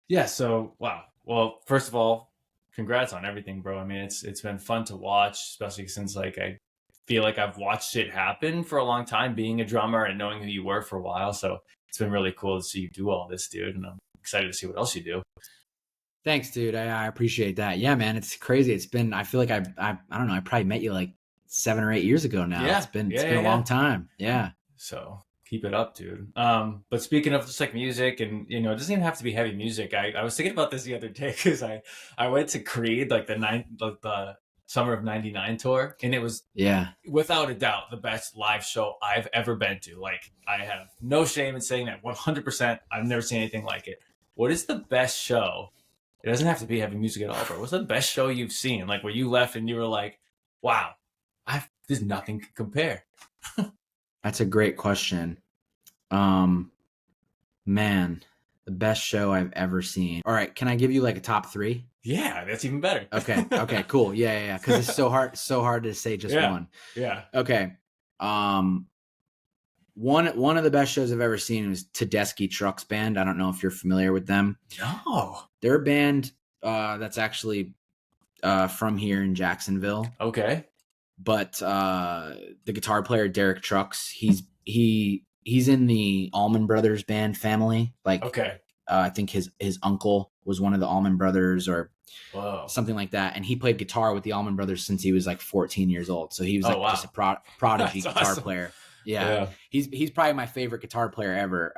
Yeah. So wow. Well, first of all, congrats on everything, bro. I mean, it's been fun to watch, especially since like I feel like I've watched it happen for a long time, being a drummer and knowing who you were for a while. So it's been really cool to see you do all this, dude. And I'm excited to see what else you do. Thanks, dude. I appreciate that. Yeah, man, it's crazy. It's been, I feel like I don't know. I probably met you like 7 or 8 years ago now. Yeah. It's been a long time. Yeah. So keep it up, dude. But speaking of just like music, and it doesn't even have to be heavy music. I was thinking about this the other day because I went to Creed, like the summer of '99 tour, and it was without a doubt the best live show I've ever been to. Like, I have no shame in saying that 100%. I've never seen anything like it. What is the best show? It doesn't have to be heavy music at all, bro. What's the best show you've seen? Like, where you left and you were like, wow, there's nothing to compare. That's a great question. Man, the best show I've ever seen. All right, can I give you like a top 3? Yeah, that's even better. Okay, cool. Yeah. Because it's so hard to say just one. Yeah. Okay. One of the best shows I've ever seen was Tedeschi Trucks Band. I don't know if you're familiar with them. No. They're a band that's actually from here in Jacksonville. Okay. But the guitar player Derek Trucks, he's in the Allman Brothers band family. Like, okay. I think his uncle was one of the Allman Brothers or something like that. And he played guitar with the Allman Brothers since he was like 14 years old. So he was just a prodigy guitar player. Yeah. He's probably my favorite guitar player ever.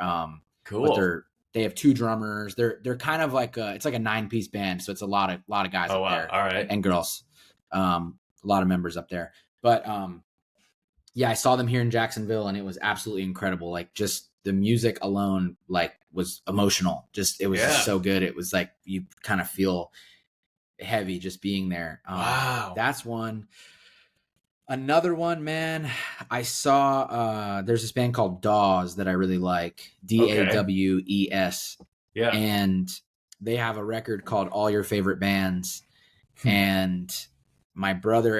Cool. But they have 2 drummers. They're kind of like it's like a 9-piece band. So it's a lot of guys up there. All right. And girls. A lot of members up there. But I saw them here in Jacksonville and it was absolutely incredible. Like, just the music alone, like, was emotional. Just, it was just so good. It was like, you kind of feel heavy just being there. Wow. That's one. Another one, man, I saw, there's this band called Dawes that I really like. DAWES. Yeah. And they have a record called All Your Favorite Bands. And my brother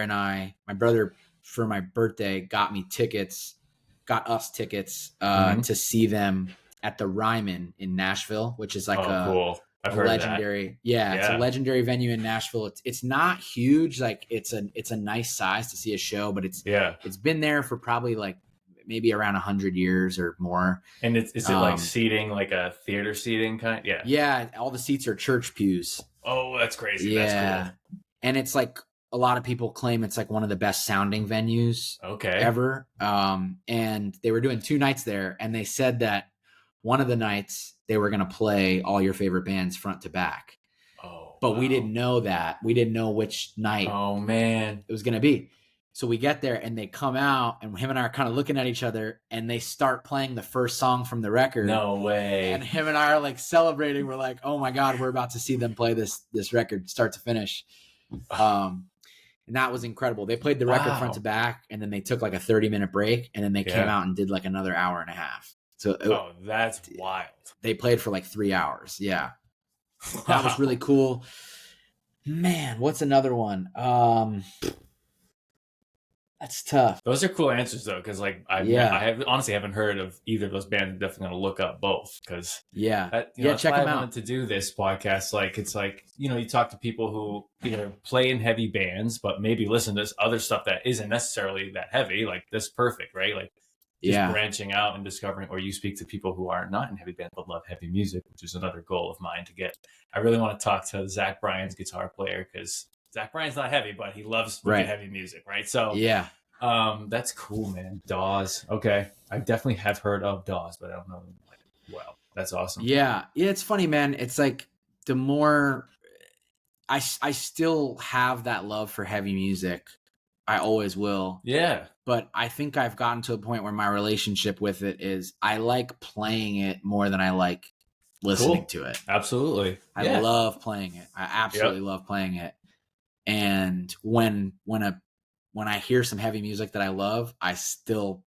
for my birthday got us tickets to see them at the Ryman in Nashville, which is like cool. I've heard legendary. Yeah, it's a legendary venue in Nashville. It's not huge, like it's a nice size to see a show, but it's been there for probably like maybe around 100 years or more. And is it like seating, like a theater seating kind? Yeah. Yeah, all the seats are church pews. Oh, that's crazy. Yeah. That's cool. And it's like, a lot of people claim it's like one of the best sounding venues ever. And they were doing 2 nights there, and they said that one of the nights they were going to play All Your Favorite Bands front to back. But we didn't know that. We didn't know which night it was going to be. So we get there and they come out, and him and I are kind of looking at each other, and they start playing the first song from the record. No way. And him and I are like celebrating. We're like, oh my God, we're about to see them play this record start to finish. And that was incredible. They played the record front to back, and then they took like a 30-minute break, and then they came out and did like another hour and a half. So that's wild. They played for like 3 hours. Yeah. That was really cool. Man, what's another one? That's tough. Those are cool answers though, because like I honestly haven't heard of either of those bands. I'm definitely gonna look up both because check them out. I wanted to do this podcast. Like, it's like, you talk to people who either play in heavy bands, but maybe listen to this other stuff that isn't necessarily that heavy. Like, that's perfect, right? Like, just branching out and discovering, or you speak to people who are not in heavy band but love heavy music, which is another goal of mine to get. I really want to talk to Zach Bryan's guitar player, because Zach Bryan's not heavy, but he loves heavy music, right? So that's cool, man. Dawes. Okay. I definitely have heard of Dawes, but I don't know them like well. That's awesome. Yeah, it's funny, man. It's like the more I still have that love for heavy music. I always will. Yeah. But I think I've gotten to a point where my relationship with it is I like playing it more than I like listening to it. Absolutely. I love playing it. I absolutely love playing it. And when I hear some heavy music that I love, I still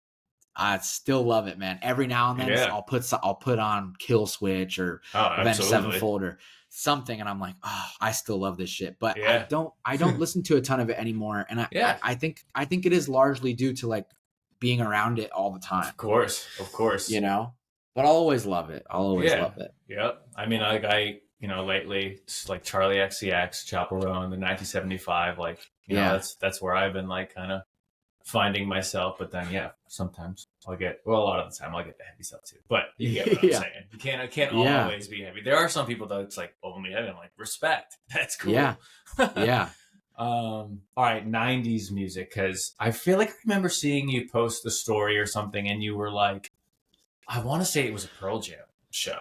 love it, man. Every now and then I'll put on Kill Switch or Avenged Sevenfold or something and I'm like, oh, I still love this shit. But I don't listen to a ton of it anymore. And I think it is largely due to like being around it all the time. Of course. You know? But I'll always love it. I'll always love it. Yep. I mean, like lately, it's like Charlie XCX, Chapel Roan, the 1975, like, you know, that's where I've been like kind of finding myself. But then, sometimes I'll get, a lot of the time I'll get the heavy stuff too. But you get what I'm saying. You can't always be heavy. There are some people that it's like only heavy. I'm like, respect. That's cool. Yeah. Yeah. All right, 90s music, because I feel like I remember seeing you post the story or something, and you were like, I want to say it was a Pearl Jam show,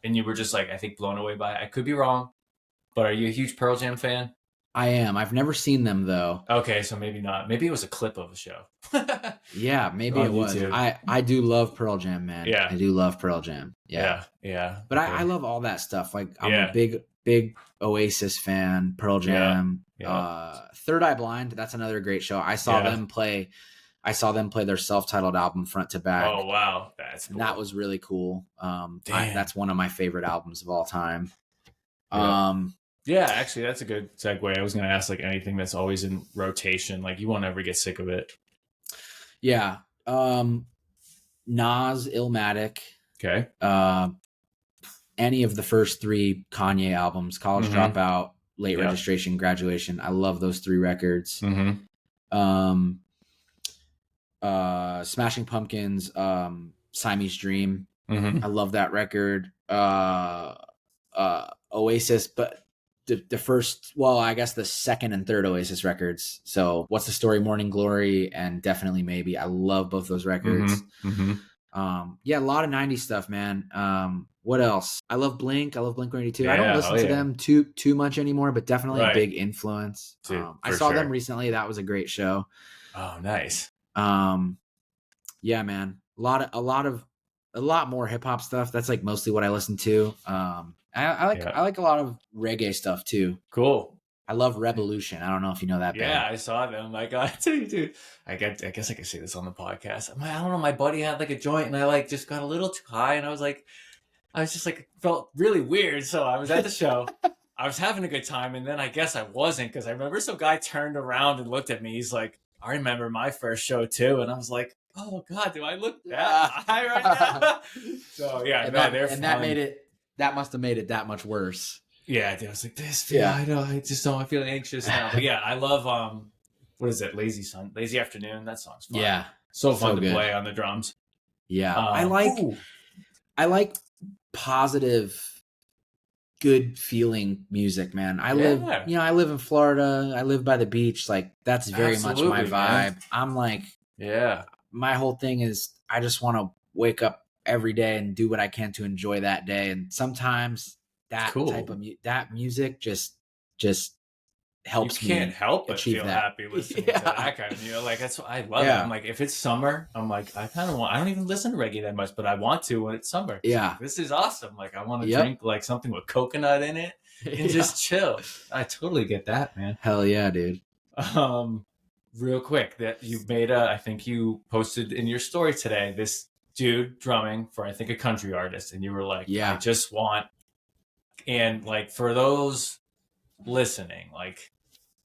and you were just like, I think blown away by it. I could be wrong, but are you a huge Pearl Jam fan? I am. I've never seen them though. Okay, so maybe not. Maybe it was a clip of a show. Yeah, maybe it was. I do love Pearl Jam, man. Yeah, I do love Pearl Jam. Yeah. But I love all that stuff. Like I'm a big Oasis fan. Pearl Jam. Third Eye Blind. That's another great show. I saw them play their self-titled album front to back. Oh wow, that's cool. That was really cool. That's one of my favorite albums of all time. Yeah, actually, that's a good segue. I was going to ask like anything that's always in rotation. Like you won't ever get sick of it. Yeah. Nas, Illmatic. Okay. Any of the first 3 Kanye albums, College Dropout, Late Registration, Graduation. I love those 3 records. Smashing Pumpkins, Siamese Dream. I love that record. Oasis, but the first, I guess the second and third Oasis records. So What's the Story, Morning Glory, and Definitely Maybe. I love both those records. A lot of 90s stuff, man. What else? I love Blink. I love Blink-182. I don't listen to them too much anymore, but definitely a big influence. I saw them recently. That was a great show. Oh, nice. Yeah, man. A lot more hip hop stuff. That's like mostly what I listen to. I like a lot of reggae stuff too. Cool. I love Revolution. I don't know if you know that band. Yeah, I saw them. I got dude. I guess I could say this on the podcast. I don't know. My buddy had like a joint, and I like just got a little too high, and I was just like felt really weird. So I was at the show. I was having a good time, and then I guess I wasn't, because I remember some guy turned around and looked at me. He's like, I remember my first show too, and I was like, oh God, do I look that high right now? So that must have made it that much worse. Yeah, dude, I was like, I just don't feel anxious now. But yeah, I love what is it? Lazy Afternoon. That song's fun. Yeah, so fun to play on the drums. Yeah, I like positive, good feeling music, man. I live in Florida. I live by the beach. Like that's very much my vibe. Man. I'm like, my whole thing is I just want to wake up every day and do what I can to enjoy that day. And sometimes that type of that music just helps me. You can't help but feel happy listening to that kind of, like that's what I love. It. I'm like, if it's summer, I'm like, I don't even listen to reggae that much, but I want to when it's summer. Yeah. Like, this is awesome. Like I want to drink like something with coconut in it and just chill. I totally get that, man. Hell yeah, dude. Real quick, that you made I think you posted in your story today, this dude drumming for, I think, a country artist. And you were like, I just want, and like, for those listening, like,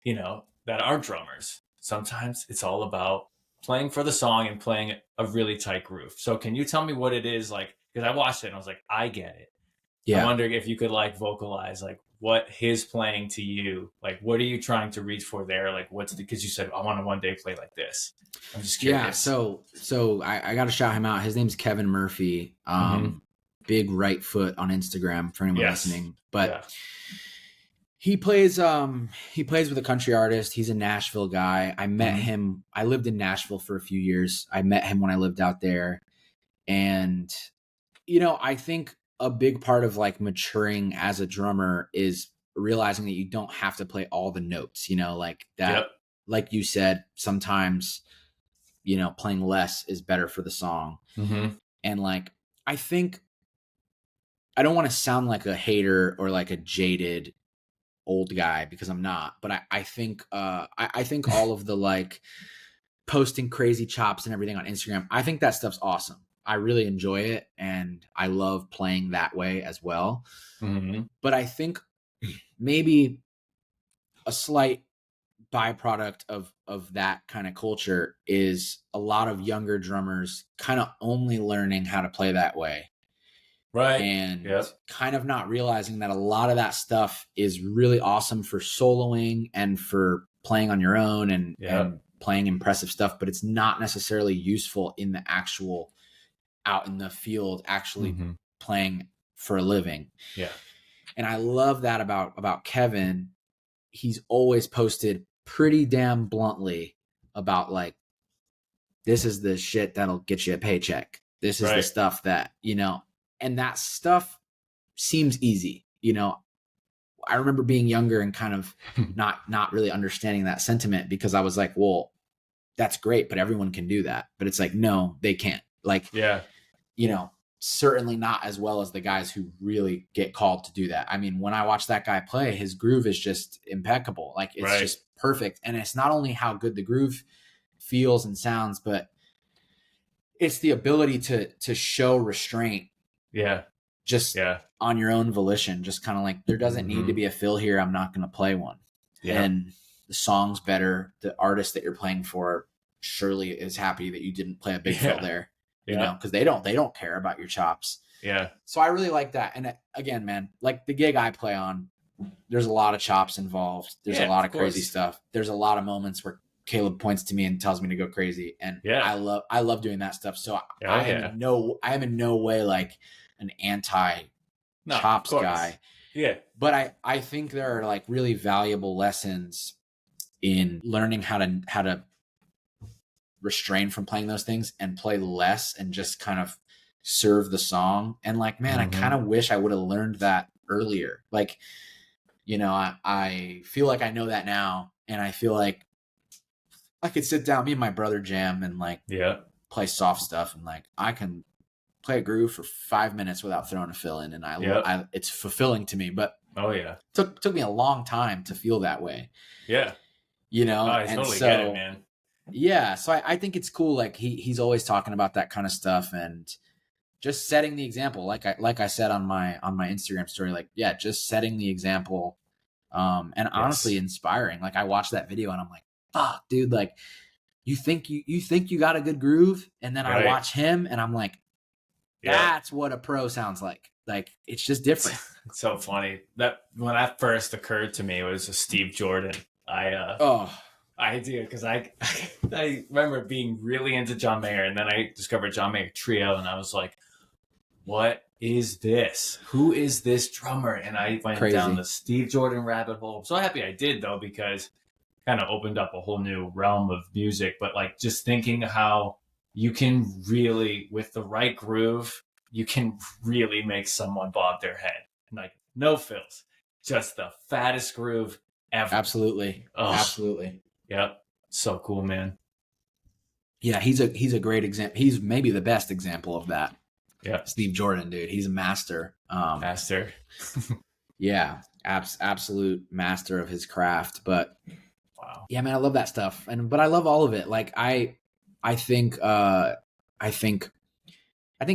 you know, that aren't drummers, sometimes it's all about playing for the song and playing a really tight groove. So can you tell me what it is like? Because I watched it and I was like, I get it. Yeah. I wonder if you could like vocalize like what his playing to you, like what are you trying to reach for there? Like because you said I want to one day play like this. I'm just curious. Yeah, so I got to shout him out. His name's Kevin Murphy. Big right foot on Instagram for anyone listening. But he plays with a country artist. He's a Nashville guy. I met him. I lived in Nashville for a few years. I met him when I lived out there. And you know, I think a big part of like maturing as a drummer is realizing that you don't have to play all the notes, you know, like that, like you said, sometimes, you know, playing less is better for the song. And like, I think I don't want to sound like a hater or like a jaded old guy because I'm not, but I think, I think all of the like posting crazy chops and everything on Instagram, I think that stuff's awesome. I really enjoy it, and I love playing that way as well. Mm-hmm. But I think maybe a slight byproduct of that kind of culture is a lot of younger drummers kind of only learning how to play that way. Right. And kind of not realizing that a lot of that stuff is really awesome for soloing and for playing on your own and playing impressive stuff, but it's not necessarily useful in the actual out in the field, actually playing for a living. Yeah. And I love that about Kevin. He's always posted pretty damn bluntly about like, this is the shit that'll get you a paycheck. This is the stuff that, and that stuff seems easy. I remember being younger and kind of not really understanding that sentiment, because I was like, well, that's great, but everyone can do that. But it's like, no, they can't. Like, certainly not as well as the guys who really get called to do that. I mean, when I watch that guy play, his groove is just impeccable. Like, it's just perfect. And it's not only how good the groove feels and sounds, but it's the ability to show restraint. Just on your own volition, just kind of like, there doesn't need to be a fill here. I'm not going to play one. And the song's better. The artist that you're playing for surely is happy that you didn't play a big fill there, because they don't care about your chops. So I really like that. And again, man, like the gig I play on, there's a lot of chops involved. There's a lot of crazy stuff. There's a lot of moments where Caleb points to me and tells me to go crazy. And I love doing that stuff. So I am in no way like an anti chops guy. But I think there are like really valuable lessons in learning how to restrain from playing those things and play less and just kind of serve the song. And like, man, I kind of wish I would have learned that earlier. Like, I feel like I know that now, and I feel like I could sit down, me and my brother jam and like play soft stuff, and like I can play a groove for 5 minutes without throwing a fill in, and I it's fulfilling to me. But took me a long time to feel that way. I and totally so get it, man. So I think it's cool. Like he's always talking about that kind of stuff and just setting the example. Like I said on my Instagram story, like, just setting the example, and honestly inspiring. Like I watched that video and I'm like, fuck, dude, like you think you got a good groove, and then I watch him and I'm like, that's what a pro sounds like. Like, it's just different. It's so funny that when that first occurred to me, it was a Steve Jordan. I do, because I remember being really into John Mayer, and then I discovered John Mayer Trio, and I was like, what is this? Who is this drummer? And I went down the Steve Jordan rabbit hole. I'm so happy I did, though, because it kind of opened up a whole new realm of music. But like, just thinking how you can really, with the right groove, you can really make someone bob their head. And like, no fills, just the fattest groove ever. Absolutely. Absolutely. Yep. So cool, man. Yeah, he's a great example. He's maybe the best example of that. Yeah. Steve Jordan, dude. He's a master. Master. Yeah. Absolute master of his craft. But wow. Yeah, man, I love that stuff. But I love all of it. Like I think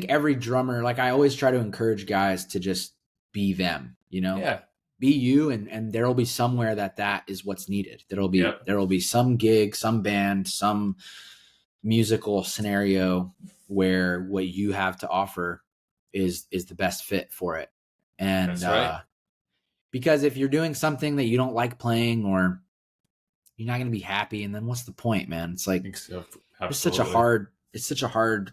every drummer, like I always try to encourage guys to just be them, be you, and there'll be somewhere that is what's needed. There'll be some gig, some band, some musical scenario where what you have to offer is the best fit for it. And that's right. Because if you're doing something that you don't like playing, or you're not going to be happy, and then what's the point, man? It's like, it's such a hard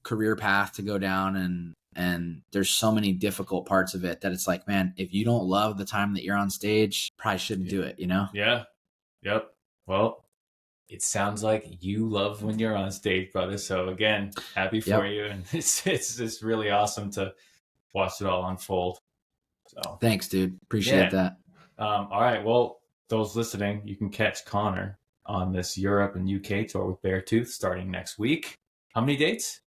career path to go down, and there's so many difficult parts of it that it's like, man, if you don't love the time that you're on stage, probably shouldn't do it, Yeah. Yep. Well, it sounds like you love when you're on stage, brother. So again, happy for you. And it's just really awesome to watch it all unfold. So thanks, dude. Appreciate that. All right. Well, those listening, you can catch Connor on this Europe and UK tour with Beartooth starting next week. How many dates?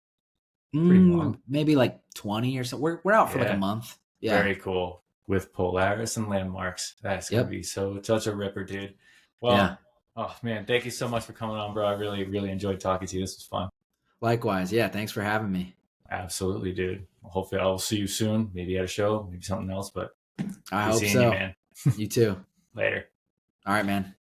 Pretty long. Maybe like 20 or so. We're out for like a month. Yeah. Very cool. With Polaris and Landmarks. That's going to be such a ripper, dude. Well, oh man, thank you so much for coming on, bro. I really, really enjoyed talking to you. This was fun. Likewise. Yeah. Thanks for having me. Absolutely, dude. Hopefully I'll see you soon. Maybe at a show, maybe something else, but I hope seeing so. you, man. You too. Later. All right, man.